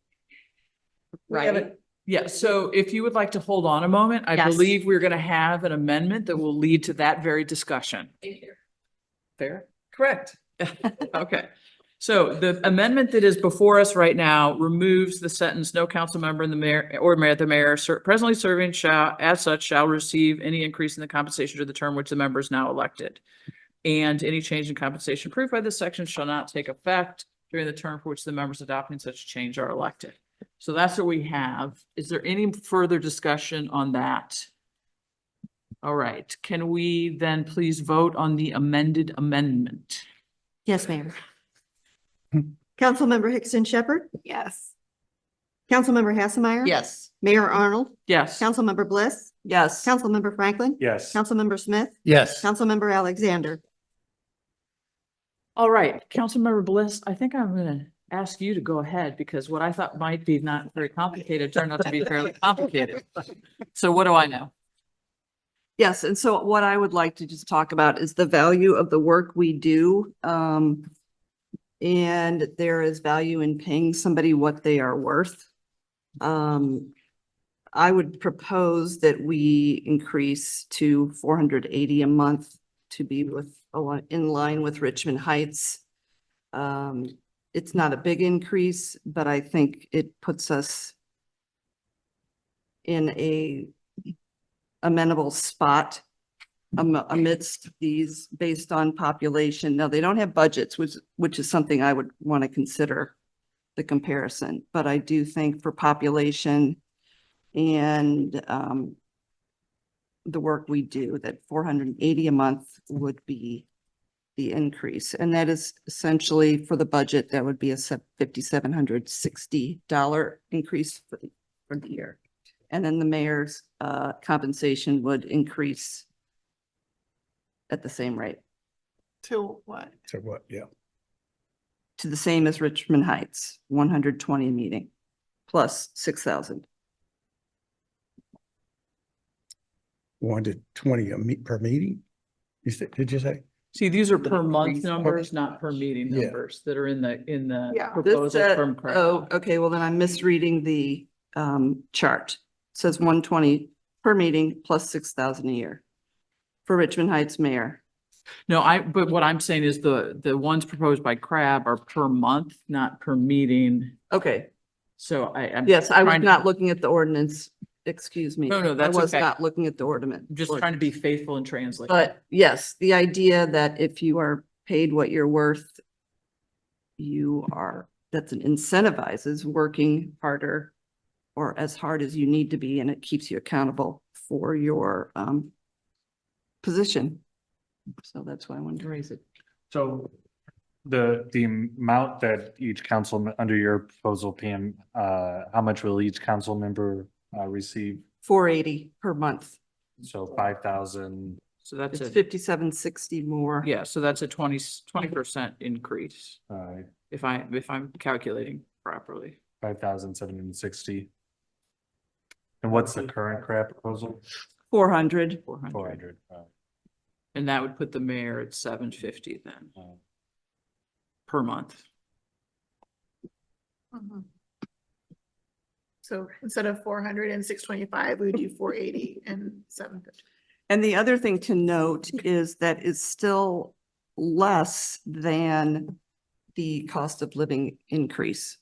Right? Yeah, so if you would like to hold on a moment, I Yes. believe we're going to have an amendment that will lead to that very discussion. Fair? Correct. Okay. So the amendment that is before us right now removes the sentence, no council member in the mayor or the mayor presently serving shall, as such, shall receive any increase in the compensation to the term which the member is now elected. And any change in compensation approved by this section shall not take effect during the term for which the members adopting such change are elected. So that's what we have. Is there any further discussion on that? All right, can we then please vote on the amended amendment? Yes, ma'am. Councilmember Hickson Shepherd, Yes. Councilmember Hassemeyer. Yes. Mayor Arnold, Yes. Councilmember Bliss, Yes. Councilmember Franklin. Yes. Councilmember Smith, Yes. Councilmember Alexander. All right, Councilmember Bliss, I think I'm gonna ask you to go ahead because what I thought might be not very complicated turned out to be fairly complicated. So what do I know? Yes, and so what I would like to just talk about is the value of the work we do. And there is value in paying somebody what they are worth. I would propose that we increase to 480 a month to be in line with Richmond Heights. It's not a big increase, but I think it puts us in a amenable spot amidst these based on population. Now, they don't have budgets, which is something I would want to consider the comparison, but I do think for population and the work we do, that 480 a month would be the increase. And that is essentially for the budget, that would be a $5,760 increase for the year. And then the mayor's compensation would increase at the same rate, To what? So what, yeah. to the same as Richmond Heights, 120 a meeting, plus 6,000. 120 per meeting? Did you say? See, these are per month increase. numbers, not per meeting Yeah. numbers that are in the Yeah. This proposal said- from Craig. Oh, okay, well then I'm misreading the chart. It says 120 per meeting plus 6,000 a year for Richmond Heights mayor. No, but what I'm saying is the ones proposed by Crab are per month, not per meeting. Okay, So I'm. yes, I was trying to- not looking at the ordinance. Excuse me. No, that's I was okay. not looking at the ordinance. I'm just trying to be faithful and translate. But yes, the idea that if you are paid what you're worth, that's an incentivizes working harder or as hard as you need to be, and it keeps you accountable for your position. So that's why I wanted to raise it. So the amount that each council, under your proposal, Pam, how much will each council member receive? 480 per month. So 5,000. So that's It's a, 5760 more. yeah, so that's a 20% increase if I'm calculating properly. 5,760. And what's the current crab proposal? 400. 400. And that would put the mayor at 750 then per month. Mhm. So instead of 400 and 625, we would do 480 and 750. And the other thing to note is that it's still less than the cost of living increase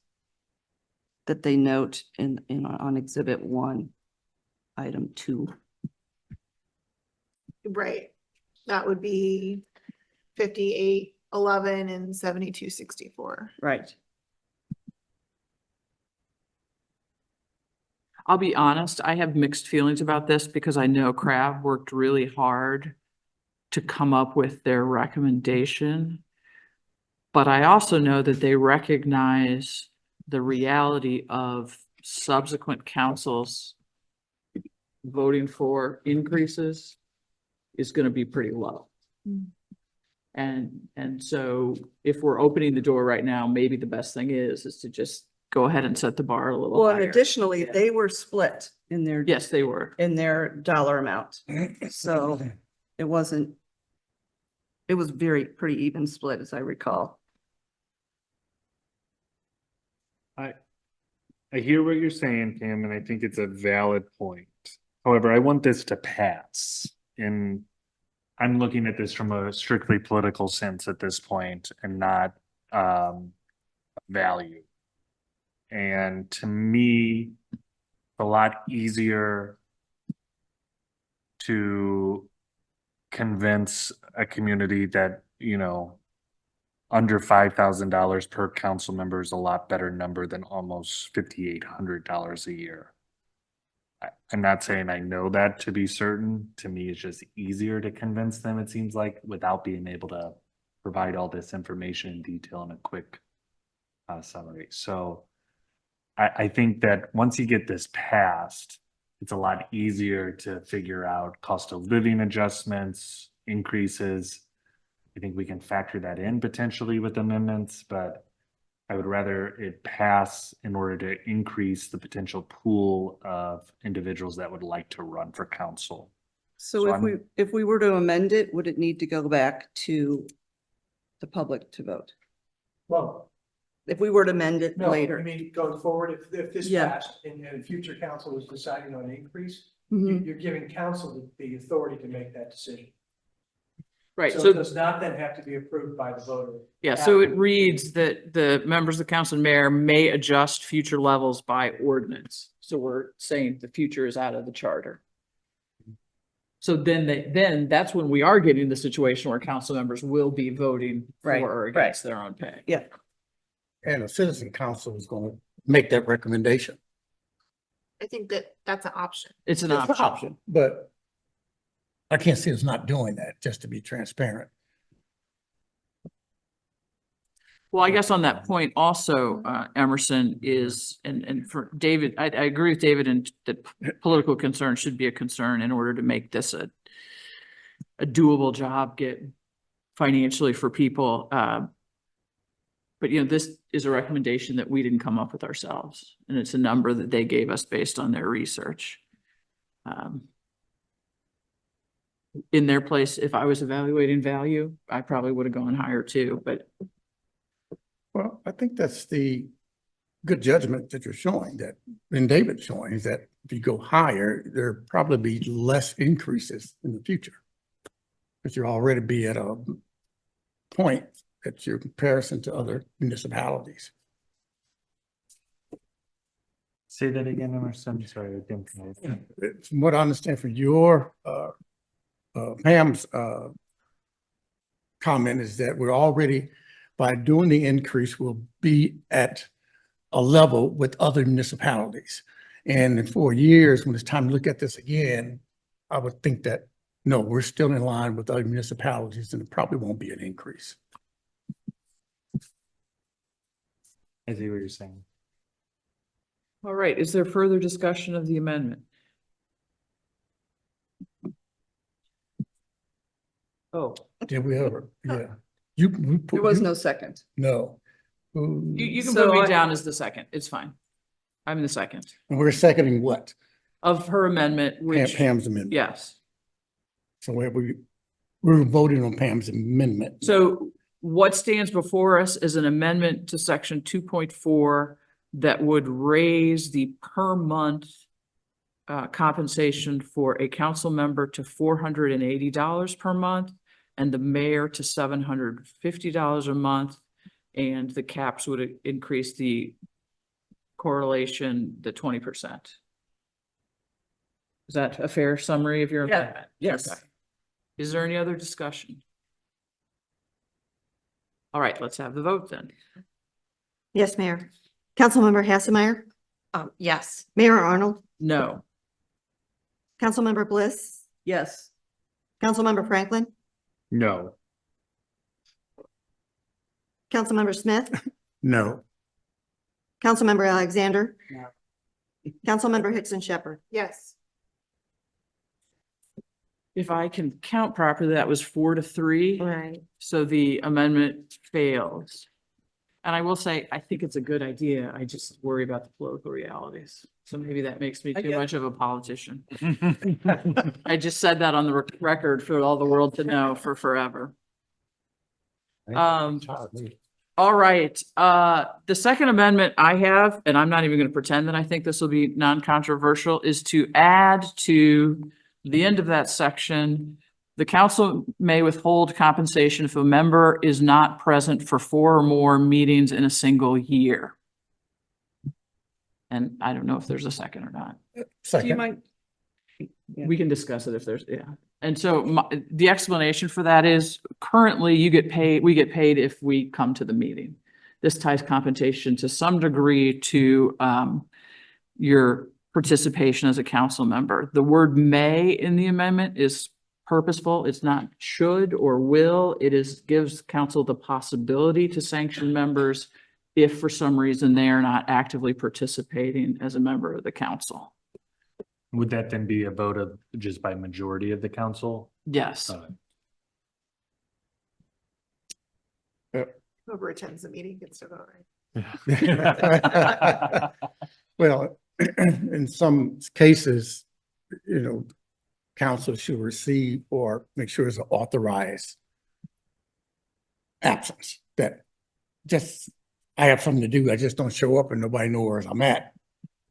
that they note on Exhibit 1, Item 2. Right. That would be 5811 and 7264. Right. I'll be honest, I have mixed feelings about this because I know Crab worked really hard to come up with their recommendation. But I also know that they recognize the reality of subsequent councils voting for increases is going to be pretty low. And so if we're opening the door right now, maybe the best thing is to just go ahead and set the bar a little Well, and higher. additionally, they were split in their Yes, they were. dollar amount. So it was pretty even split, as I recall. I hear what you're saying, Pam, and I think it's a valid point. However, I want this to pass. And I'm looking at this from a strictly political sense at this point and not value. And to me, it's a lot easier to convince a community that, under $5,000 per council member is a lot better number than almost $5,800 a year. I'm not saying I know that to be certain. To me, it's just easier to convince them, it seems like, without being able to provide all this information in detail in a quick summary. So I think that once you get this passed, it's a lot easier to figure out cost of living adjustments, increases. I think we can factor that in potentially with amendments, but I would rather it pass in order to increase the potential pool of individuals that would like to run for council. So So if we were to amend it, would it need to go back to the public to vote? Well, If we were to amend it no, I later? mean, going forward, if this Yeah. passed and future council was deciding on an increase, Mhm. you're giving council the authority to make that decision. Right, So it so, does not then have to be approved by the voter. yeah, so it reads that the members of the council and mayor may adjust future levels by ordinance. So we're saying the future is out of the charter. So then that's when we are getting the situation where council members will be voting Right, for or right. against their own pay. Yeah. And a citizen council is gonna make that recommendation. I think that that's an option. It's an It's an option. option, but I can't see us not doing that, just to be transparent. Well, I guess on that point also, Emerson is, and for David, I agree with David in that political concern should be a concern in order to make this a doable job, get financially for people. But you know, this is a recommendation that we didn't come up with ourselves, and it's a number that they gave us based on their research. In their place, if I was evaluating value, I probably would have gone higher too, but Well, I think that's the good judgment that you're showing, that, and David's showing, is that if you go higher, there'll probably be less increases in the future. Because you'll already be at a point that your comparison to other municipalities. Say that again, Emerson. Sorry, I didn't. From what I understand from your, Pam's, comment is that we're already, by doing the increase, we'll be at a level with other municipalities. And in 4 years, when it's time to look at this again, I would think that, no, we're still in line with other municipalities and it probably won't be an increase. I see what you're saying. all right, is there further discussion of the amendment? Oh, Did we ever? Yeah. You. There was no second. No. you can So put me I- down as the second, it's fine. I'm the second And we're seconding what? of her amendment, which, Pam's amendment. yes. So we're voting on Pam's amendment. So what stands before us is an amendment to section 2.4 that would raise the per month compensation for a council member to $480 per month and the mayor to $750 a month. And the caps would increase the correlation to 20%. Is that a fair summary of your Yeah, amendment? yes. Okay. Is there any other discussion? All right, let's have the vote then. Yes, Mayor. Councilmember Hasselmeyer, Yes. Mayor Arnold, No. Councilmember Bliss, Yes. Councilmember Franklin, No. Councilmember Smith, No. Councilmember Alexander. No. Councilmember Hickson Shepherd. Yes. If I can count properly, that was 4-3. Right. So the amendment fails. And I will say, I think it's a good idea. I just worry about the political realities. So maybe that makes me I too get it. much of a politician. I just said that on the record for all the world to know for forever. All right, the second amendment I have, and I'm not even gonna pretend that I think this will be non-controversial, is to add to the end of that section, the council may withhold compensation if a member is not present for 4 or more meetings in a single year. And I don't know if there's a second or not. Do you Second. mind? Yeah. We can discuss it if there's, yeah. And so the explanation for that is currently we get paid if we come to the meeting. This ties compensation to some degree to your participation as a council member. The word may in the amendment is purposeful. It's not should or will. It gives council the possibility to sanction members if for some reason they are not actively participating as a member of the council. Would that then be a vote of just by majority of the council? Yes. Whoever attends the meeting gets to vote, right? Well, in some cases, you know, council should receive or make sure it's an authorized absence that just, I have something to do, I just don't show up and nobody knows where I'm at.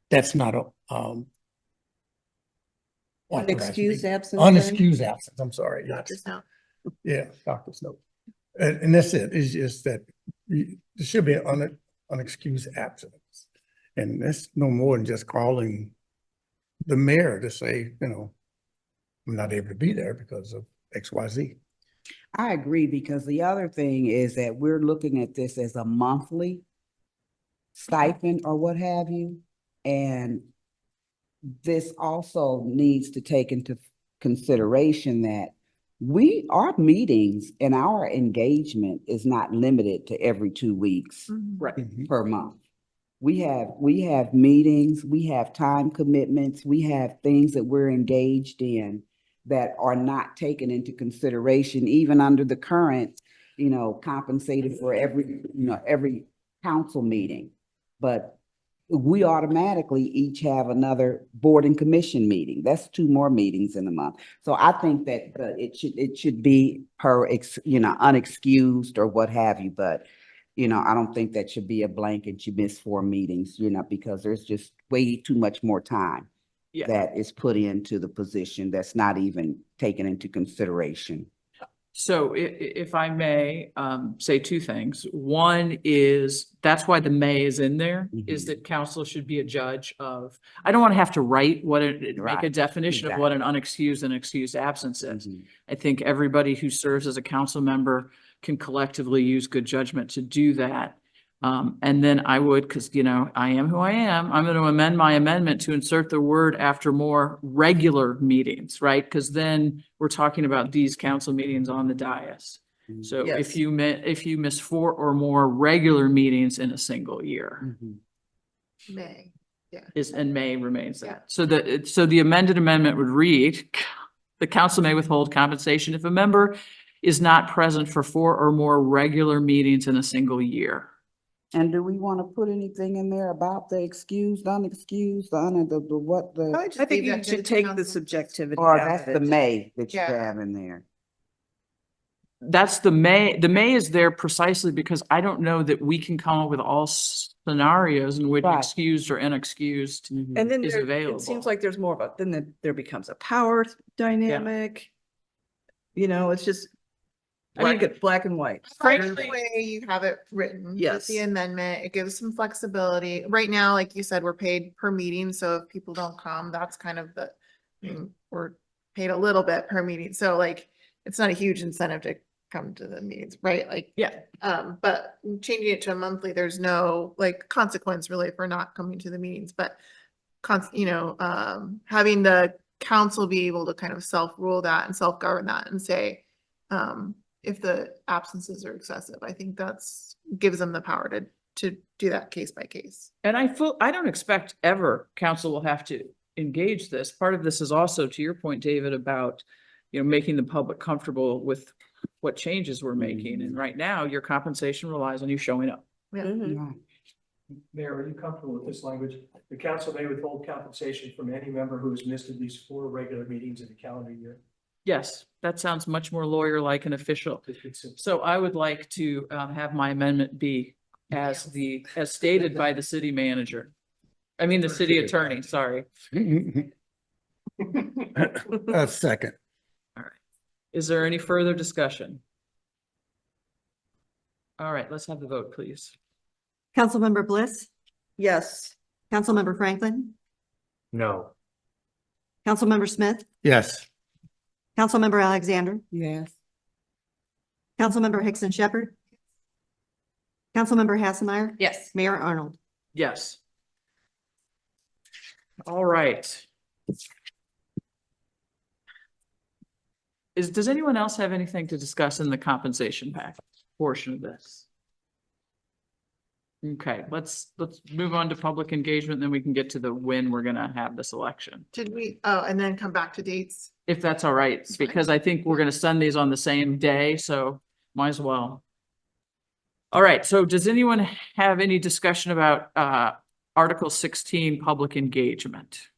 That's not a, Unexcused absence. unexcused absence, I'm sorry, yes. Doctor's note. Yeah, doctor's note. And that's it, it's just that there should be an unexcused absence. And that's no more than just calling the mayor to say, you know, I'm not able to be there because of X, Y, Z. I agree, because the other thing is that we're looking at this as a monthly stipend or what have you. And this also needs to take into consideration that our meetings and our engagement is not limited to every 2 weeks Right. per month. We have meetings, we have time commitments, we have things that we're engaged in that are not taken into consideration, even under the current, compensated for every council meeting. But we automatically each have another board and commission meeting. That's 2 more meetings in a month. So I think that it should be unexcused or what have you, but I don't think that should be a blanket. You miss 4 meetings, because there's just way too much more time Yeah. that is put into the position that's not even taken into consideration. So if I may, say 2 things. One is, that's why the may is in there, is that council should be a judge of, I don't want to have to write make a Right, definition of what an unexcused and excused absence is. I think everybody who serves as a council member can collectively use good judgment to do that. And then I would, because I am who I am, I'm going to amend my amendment to insert the word after more regular meetings, right? Because then we're talking about these council meetings on the dais. So if Yes. you miss 4 or more regular meetings in a single year, May. and may remains that. So the amended amendment would read, the council may withhold compensation if a member is not present for 4 or more regular meetings in a single year. And do we want to put anything in there about the excused, unexcused, I think you should take the subjectivity or out that's of the it. may that you Yeah. have in there? That's the may is there precisely because I don't know that we can come up with all scenarios in which Right. excused or unexcused. And then is it available. seems like there's more of a, then there becomes a power dynamic. It's just I mean, black and white. I like the way you have it written. With Yes. The amendment, it gives some flexibility. Right now, like you said, we're paid per meeting, so if people don't come, that's kind of we're paid a little bit per meeting, so like, it's not a huge incentive to come to the meetings, right? Like, Yeah. but changing it to a monthly, there's no consequence really for not coming to the meetings, but having the council be able to kind of self-rule that and self-govern that and say, if the absences are excessive, I think gives them the power to do that case by case. And I don't expect ever council will have to engage this. Part of this is also, to your point, David, about, making the public comfortable with what changes we're making. And right now, your compensation relies on you showing up. Mhm. Mayor, are you comfortable with this language? The council may withhold compensation from any member who has missed at least 4 regular meetings in a calendar year. Yes, that sounds much more lawyer-like and official. So I would like to have my amendment be as stated by the city manager. I mean, the city attorney, sorry. A second. Is there any further discussion? All right, let's have the vote, please. Councilmember Bliss, Yes. Councilmember Franklin, No. Councilmember Smith, Yes. Councilmember Alexander, Yes. Councilmember Hickson Shepherd, Councilmember Hasselmeyer, Yes. Mayor Arnold. Yes. All right. Does anyone else have anything to discuss in the compensation package portion of this? Okay, let's move on to public engagement, then we can get to the when we're gonna have this election. And then come back to dates? If that's all right, because I think we're gonna send these on the same day, so might as well. All right, so does anyone have any discussion about Article 16, public engagement?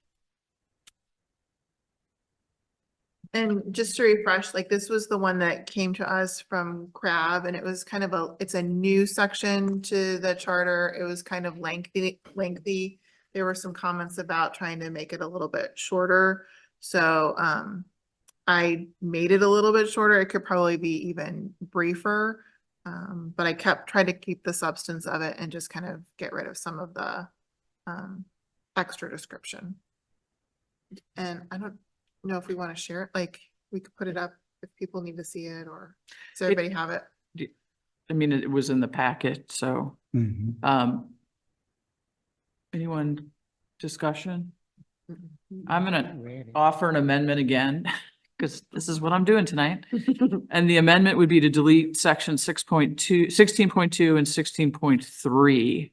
And just to refresh, this was the one that came to us from Crab, and it was kind of it's a new section to the charter. It was kind of lengthy. There were some comments about trying to make it a little bit shorter. So, I made it a little bit shorter. It could probably be even briefer. But I tried to keep the substance of it and just kind of get rid of some of the, extra description. And I don't know if we want to share it, we could put it up if people need to see it, or does everybody have it? I mean, it was in the packet, so, anyone discussion? I'm gonna offer an amendment again because this is what I'm doing tonight. And the amendment would be to delete section 6.2, 16.2, and 16.3.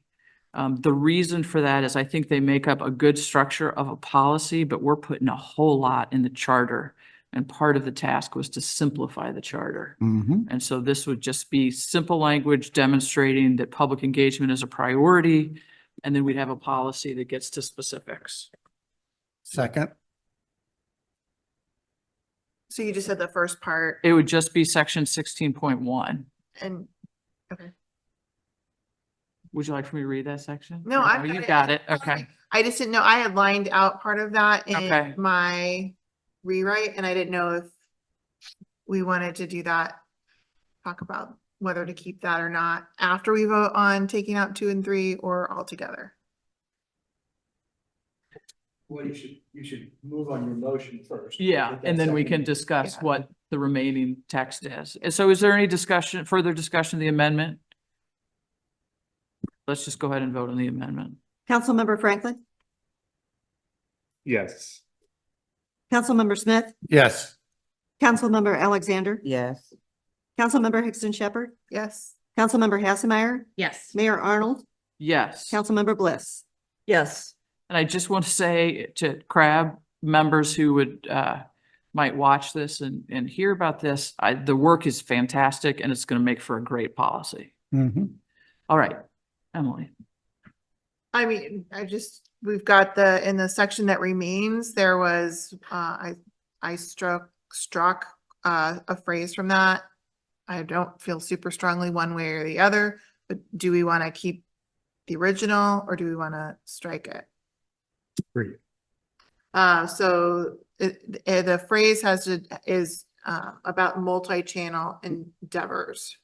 The reason for that is I think they make up a good structure of a policy, but we're putting a whole lot in the charter. And part of the task was to simplify the charter. And so this would just be simple language demonstrating that public engagement is a priority. And then we'd have a policy that gets to specifics. Second. So you just said the first part It would just be section 16.1. and, okay. Would you like for me to read that section? No, Or I've you got it. got it. Okay. I just didn't know, I had lined out part of that Okay. in my rewrite and I didn't know if we wanted to do that. Talk about whether to keep that or not after we vote on taking out 2 and 3 or all together. Well, you should move on your motion first. Yeah, and then we can discuss Yeah. what the remaining text is. And so is there any discussion, further discussion of the amendment? Let's just go ahead and vote on the amendment. Councilmember Franklin, Yes. Councilmember Smith, Yes. Councilmember Alexander, Yes. Councilmember Hickson Shepherd, Yes. Councilmember Hassemeyer, Yes. Mayor Arnold, Yes. Councilmember Bliss. Yes. And I just want to say to CRAB members who would, might watch this and hear about this, the work is fantastic and it's going to make for a great policy. All right, Emily. I mean, we've got in the section that remains, there was, I struck a phrase from that. I don't feel super strongly one way or the other, but do we want to keep the original or do we want to strike it? Agree. So the phrase is about multi-channel endeavors.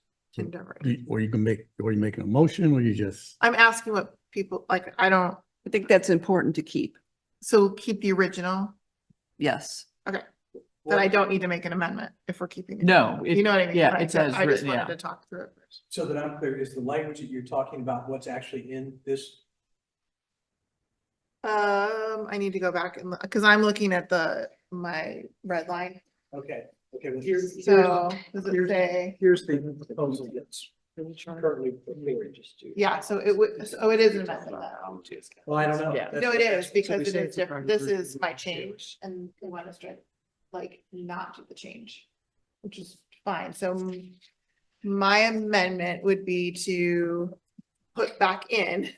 Or you can make, or you making a motion, or you just? I'm asking what people, like, I think that's important to keep. so keep the original, Yes. then I don't need to make an amendment if we're keeping it. No. You know what I mean? Yeah, Right, it's so as I just written, wanted yeah. to talk through it first. So that I'm clear, is the language that you're talking about what's actually in this? I need to go back and look, because I'm looking at my red line. Okay, well, So does it say? here's the proposal that's currently prepared. Yeah, so it is an amendment. Well, I don't know. Yeah. No, it is because they it say is it's a different. private This group. is my change and we want to strike, like, not do the change, which is fine. So my amendment would be to put back in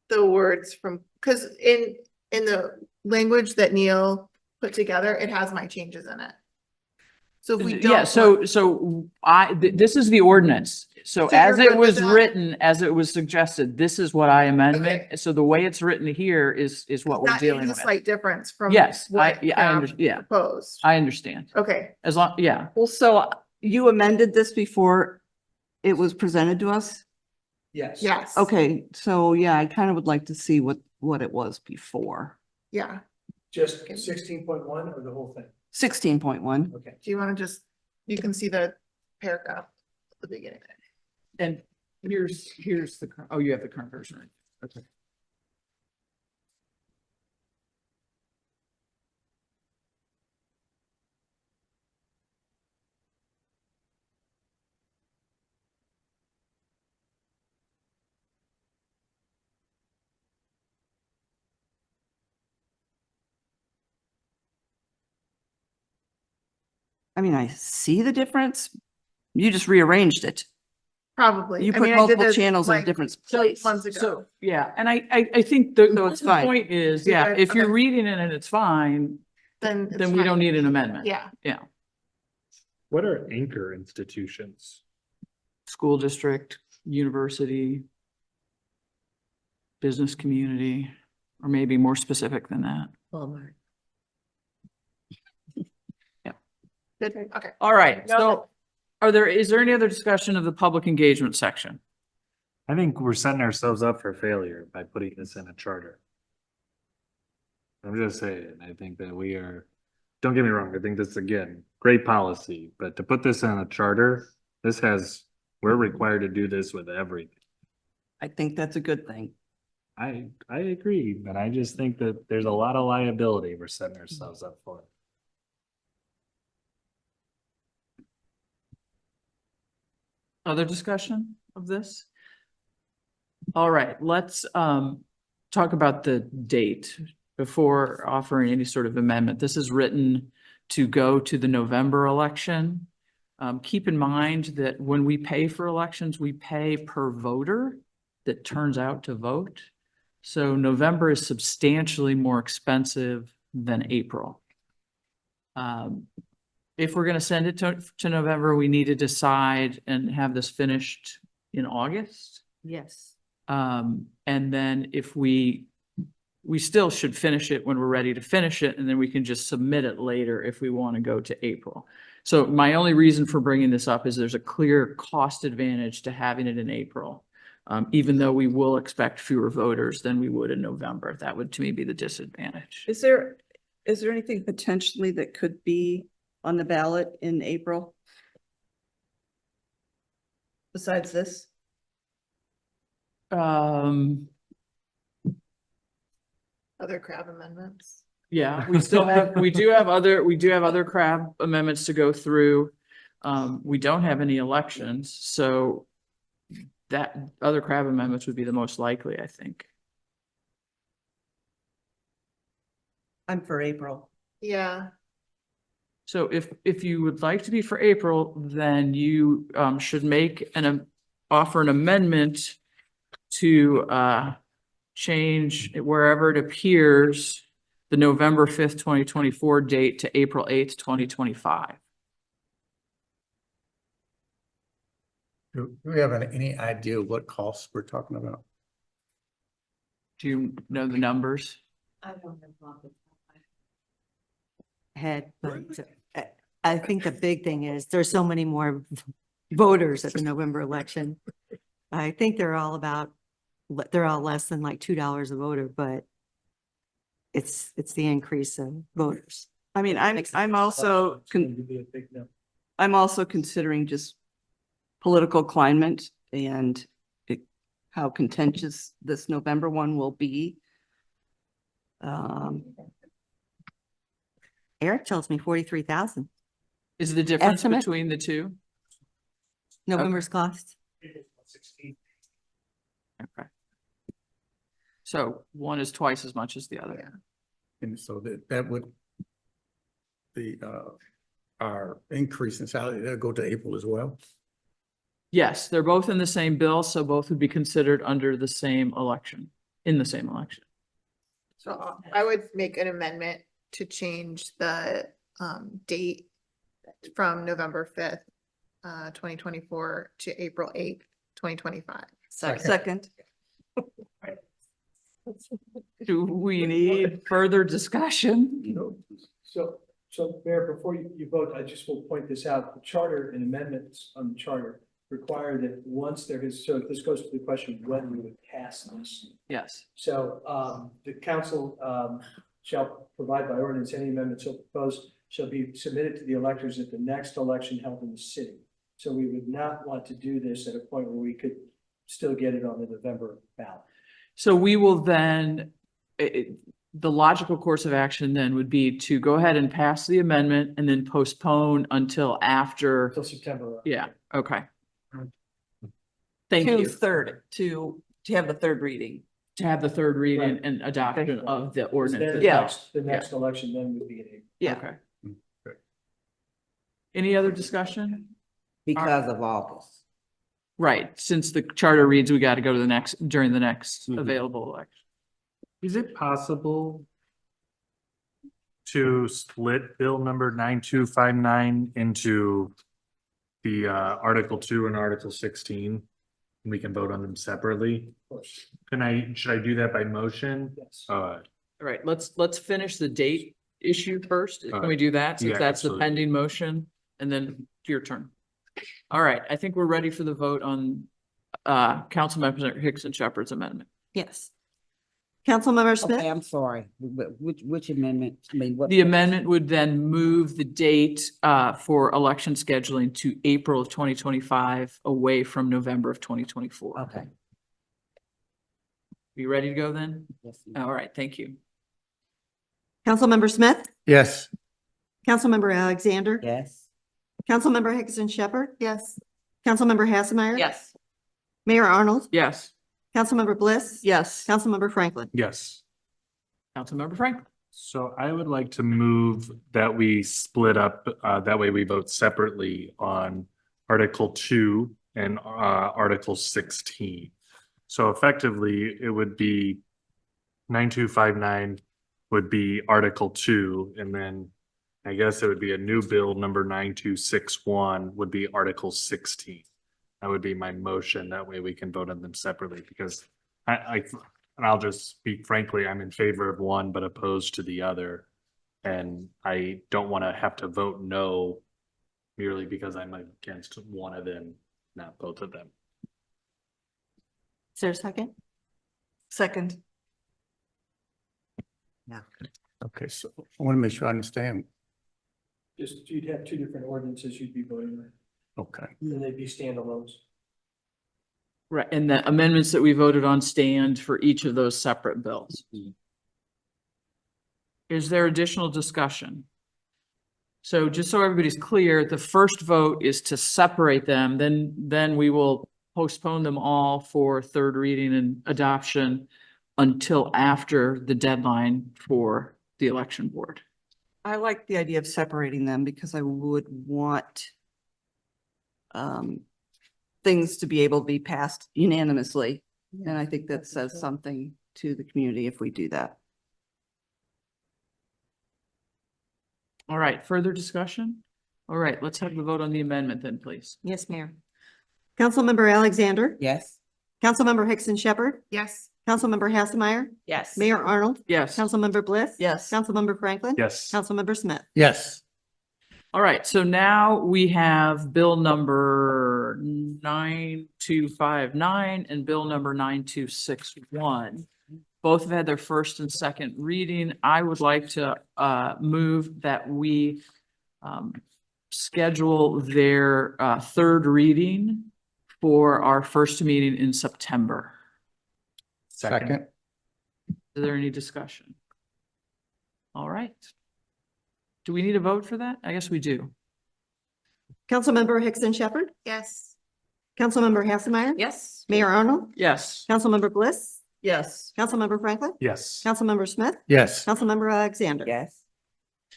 the words from, because in the language that Neil put together, it has my changes in it. So if we don't. Yeah, so this is the ordinance. So So you're as good it with was that? written, as it was suggested, this is what I amendment. Okay. So the way it's written here is what we're That dealing is a with. slight difference from. Yes, what I Cab yeah, proposed. I understand. Okay, As long, yeah. Well, so you amended this before it was presented to us? Yes. yes. Okay, so yeah, I kind of would like to see what it was before. Yeah. Just 16.1 or the whole thing? 16.1. Okay. Do you want to you can see the paragraph at the beginning. And here's the, oh, you have the current version, right? Okay. I mean, I see the difference. You just rearranged it. Probably. You I put mean, I did multiple this, channels in like, different months places. ago. So, yeah, and I think the So it's fine. point is, You're yeah, good? if you're Okay. reading it and it's fine, Then. it's then we fine. don't need an amendment. Yeah. Yeah. What are anchor institutions? School district, university, business community, or maybe more specific than that. Walmart. Good. Okay. All right, No, so is there any other discussion of the public engagement section? I think we're setting ourselves up for failure by putting this in a charter. I'm just saying, I think that don't get me wrong, I think this, again, great policy, but to put this in a charter, we're required to do this with everything. I think that's a good thing. I agree, but I just think that there's a lot of liability we're setting ourselves up for. Other discussion of this? All right, let's talk about the date before offering any sort of amendment. This is written to go to the November election. Keep in mind that when we pay for elections, we pay per voter that turns out to vote. So November is substantially more expensive than April. If we're gonna send it to November, we need to decide and have this finished in August. Yes. And then if we still should finish it when we're ready to finish it, and then we can just submit it later if we want to go to April. So my only reason for bringing this up is there's a clear cost advantage to having it in April. Even though we will expect fewer voters than we would in November. That would to me be the disadvantage. Is there anything potentially that could be on the ballot in April? Besides this? Um, Other crab amendments. yeah, we do have other crab amendments to go through. We don't have any elections, so that other crab amendments would be the most likely, I think. I'm for April. Yeah, So if you would like to be for April, then you should make offer an amendment to change wherever it appears the November 5th, 2024 date to April 8th, 2025. Do we have any idea what costs we're talking about? Do you know the numbers? I don't have Head, but I think the big thing is there's so many more voters at the November election. I think they're all less than like $2 a voter, but it's the increase of voters. I mean, I'm also considering just political climate and how contentious this November one will be. Eric tells me 43,000 Is the difference Estimate? between the two? November's cost. Okay. So one is twice as much as the other. And so that would our increase in salary, that'll go to April as well. Yes, they're both in the same bill, so both would be considered under the same election, in the same election. so I would make an amendment to change the date from November 5th, 2024 to April 8th, 2025. Second. Do we need further discussion? So Mayor, before you vote, I just will point this out. The charter and amendments on the charter require that once there is, so this goes to the question of when we would pass this. Yes. So the council shall provide by ordinance any amendments so proposed shall be submitted to the electors at the next election held in the city. So we would not want to do this at a point where we could still get it on the November ballot. So we will then, the logical course of action then would be to go ahead and pass the amendment and then postpone until after. Until September. Yeah, okay. Thank you. To have the third reading. To have the third reading Right. and adoption of the Then ordinance. the next election then would be in April. Yeah. Okay. Any other discussion? Because of August. Right, since the charter reads, we got to go to the next, during the next available election. Is it possible to split bill number 9259 into the Article 2 and Article 16? We can vote on them separately. Of course. Should I do that by motion? Yes. All right, let's finish the date issue first. Can we Alright. do that? Since Yeah, that's the absolutely. pending motion, and then your turn. All right, I think we're ready for the vote on Councilmember Hicks and Shepherd's amendment. Yes. Councilmember Okay, Smith, I'm sorry. Which amendment? I mean, what? The amendment would then move the date for election scheduling to April of 2025 away from November of 2024. Okay. You ready to go then? Yes. All right, thank you. Councilmember Smith, Yes. Councilmember Alexander, Yes. Councilmember Hickson Shepherd, Yes. Councilmember Hassemeyer? Yes. Mayor Arnold? Yes. Councilmember Bliss? Yes. Councilmember Franklin? Yes. Councilmember Franklin. So I would like to move that we split up, that way we vote separately on Article 2 and Article 16. So effectively, it would be 9259 would be Article 2, and then I guess it would be a new bill number 9261 would be Article 16. That would be my motion. That way we can vote on them separately because and I'll just speak frankly, I'm in favor of one but opposed to the other. And I don't want to have to vote no merely because I'm against one of them, not both of them. Is there a second? Second. Okay, so I want to make sure I understand. Just, you'd have two different ordinances you'd be voting on, Okay. and they'd be standalones. Right, and the amendments that we voted on stand for each of those separate bills. Is there additional discussion? So just so everybody's clear, the first vote is to separate them, then we will postpone them all for third reading and adoption until after the deadline for the election board. I like the idea of separating them because I would want things to be able to be passed unanimously. And I think that says something to the community if we do that. All right, further discussion? All right, let's have the vote on the amendment then, please. Yes, Mayor. Councilmember Alexander? Yes. Councilmember Hickson Shepherd? Yes. Councilmember Hassemeyer? Yes. Mayor Arnold? Yes. Councilmember Bliss? Yes. Councilmember Franklin? Yes. Councilmember Smith? Yes. All right, so now we have bill number 9259 and bill number 9261. Both have had their first and second reading. I would like to move that we schedule their third reading for our first meeting in September. Second. Is there any discussion? All right. Do we need a vote for that? I guess we do. Councilmember Hickson Shepherd? Yes. Councilmember Hassemeyer? Yes. Mayor Arnold? Yes. Councilmember Bliss? Yes. Councilmember Franklin? Yes. Councilmember Smith? Yes. Councilmember Alexander? Yes.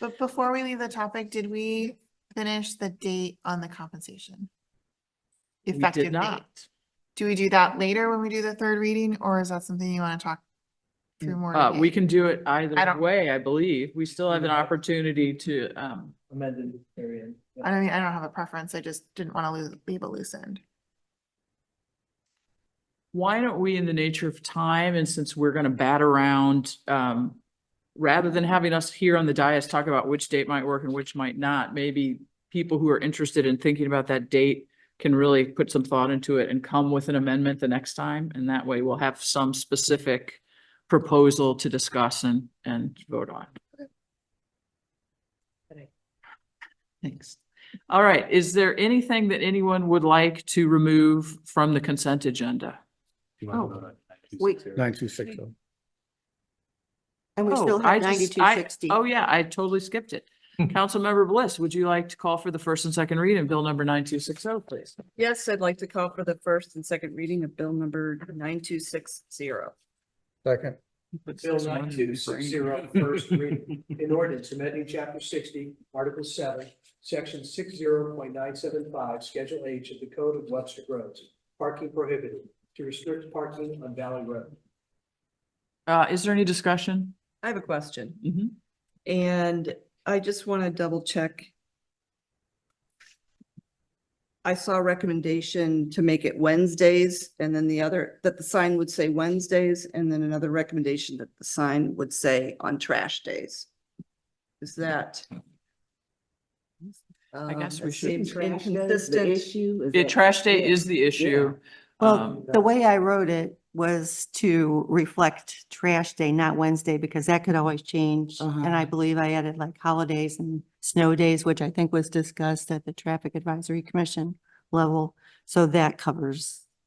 But before we leave the topic, did we finish the date on the compensation? We did Effective date. not. Do we do that later when we do the third reading, or is that something you want to talk through more? We today? can do it I either don't- way, I believe. We still have an opportunity to, Amended area. I don't have a preference. I just didn't want to leave a loose end. why don't we, in the nature of time, and since we're gonna bat around, rather than having us here on the dais talk about which date might work and which might not, maybe people who are interested in thinking about that date can really put some thought into it and come with an amendment the next time, and that way we'll have some specific proposal to discuss and vote on. Thanks. All right, is there anything that anyone would like to remove from the consent agenda? You want to vote on wait. 9260? 9260. And we Oh, still I have just- 9260. Oh, yeah, I totally skipped it. Councilmember Bliss, would you like to call for the first and second reading of bill number 9260, please? Yes, I'd like to call for the first and second reading of bill number 9260. Second. Bill 9260, first reading. An ordinance amending chapter 60, article 7, section 60.975, schedule H of the Code of Webster Groves, parking prohibited, to restrict parking on Valley Road. Is there any discussion? I have a question, Mhm. and I just want to double check. I saw a recommendation to make it Wednesdays, and then that the sign would say Wednesdays, and then another recommendation that the sign would say on trash days. Is that? I guess we that should- seems inconsistent. Trash day is the issue. Well, the way I wrote it was to reflect trash day, not Wednesday, because that could always change. And I believe I added like holidays and snow days, which I think was discussed at the Traffic Advisory Commission level. So that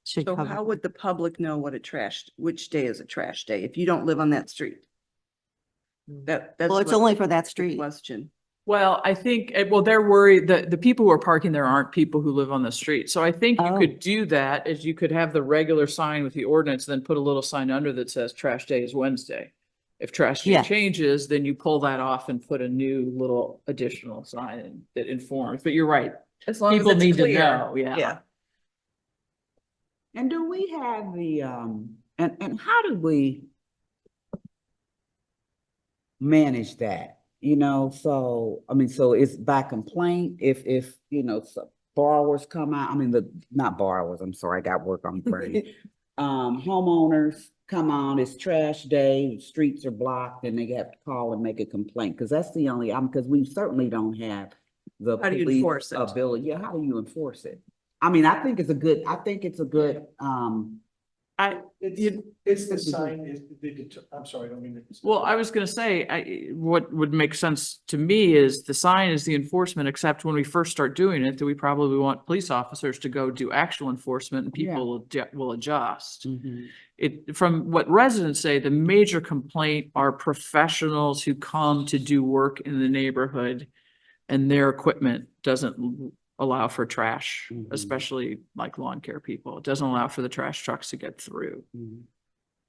should So how cover. would the public know which day is a trash day if you don't live on that street? That's Well, it's what only for that the street. question. Well, I think, well, they're worried that the people who are parking there aren't people who live on the street. So I think you Oh. could do that as you could have the regular sign with the ordinance, then put a little sign under that says trash day is Wednesday. If trash day Yeah. changes, then you pull that off and put a new little additional sign that informs. But you're right. As long as People it's need to clear. know, yeah. Yeah. And do we have the, and how do we manage that? You know, so, I mean, so it's by complaint if, you know, so borrowers come out, I mean, not borrowers, I'm sorry, I got work on the brain. Homeowners come on, it's trash day, the streets are blocked, and they have to call and make a complaint, because that's the only, because we certainly don't have the How do you police enforce it? ability. Yeah, how do you enforce it? I mean, I think it's a good, It's the sign, I'm sorry, I don't mean to. Well, I was gonna say, what would make sense to me is the sign is the enforcement, except when we first start doing it, do we probably want police officers to go do actual enforcement and people will adjust. From what residents say, the major complaint are professionals who come to do work in the neighborhood and their equipment doesn't allow for trash, especially like lawn care people. It doesn't allow for the trash trucks to get through.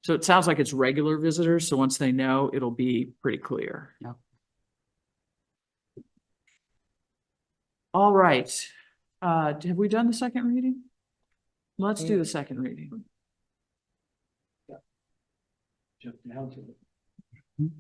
So it sounds like it's regular visitors, so once they know, it'll be pretty clear. Yeah. All right, have we done the second reading? Let's do the second reading. Jump down to it.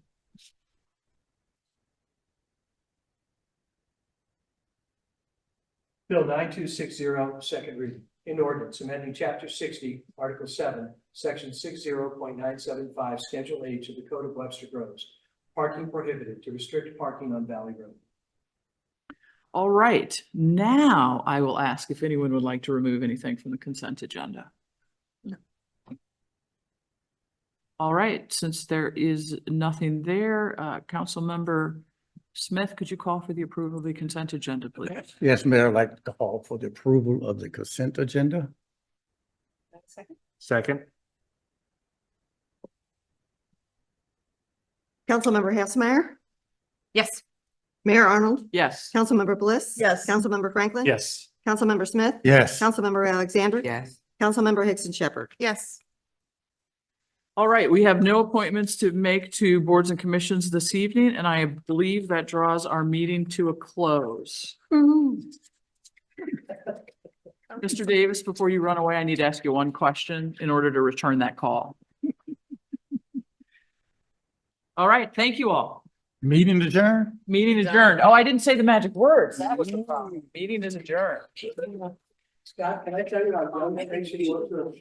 Bill 9260, second reading. In ordinance amending chapter 60, article 7, section 60.975, schedule H of the Code of Webster Groves. Parking prohibited, to restrict parking on Valley Road. All right, now I will ask if anyone would like to remove anything from the consent agenda. No. All right, since there is nothing there, Councilmember Smith, could you call for the approval of the consent agenda, please? Yes, Mayor, I'd like to call for the approval of the consent agenda. Second? Councilmember Hassmeyer, Yes. Mayor Arnold, Yes. Councilmember Bliss. Yes. Councilmember Franklin. Yes. Councilmember Smith. Yes. Councilmember Alexander. yes. Councilmember Hickson Shepherd. Yes. All right, we have no appointments to make to boards and commissions this evening, and I believe that draws our meeting to a close. Mr. Davis, before you run away, I need to ask you one question in order to return that call. All right, thank you all. Meeting adjourned? Meeting adjourned. Oh, I didn't say the magic words. That was the problem. Meeting is adjourned. Scott, can I tell you, I'm going to make sure you look through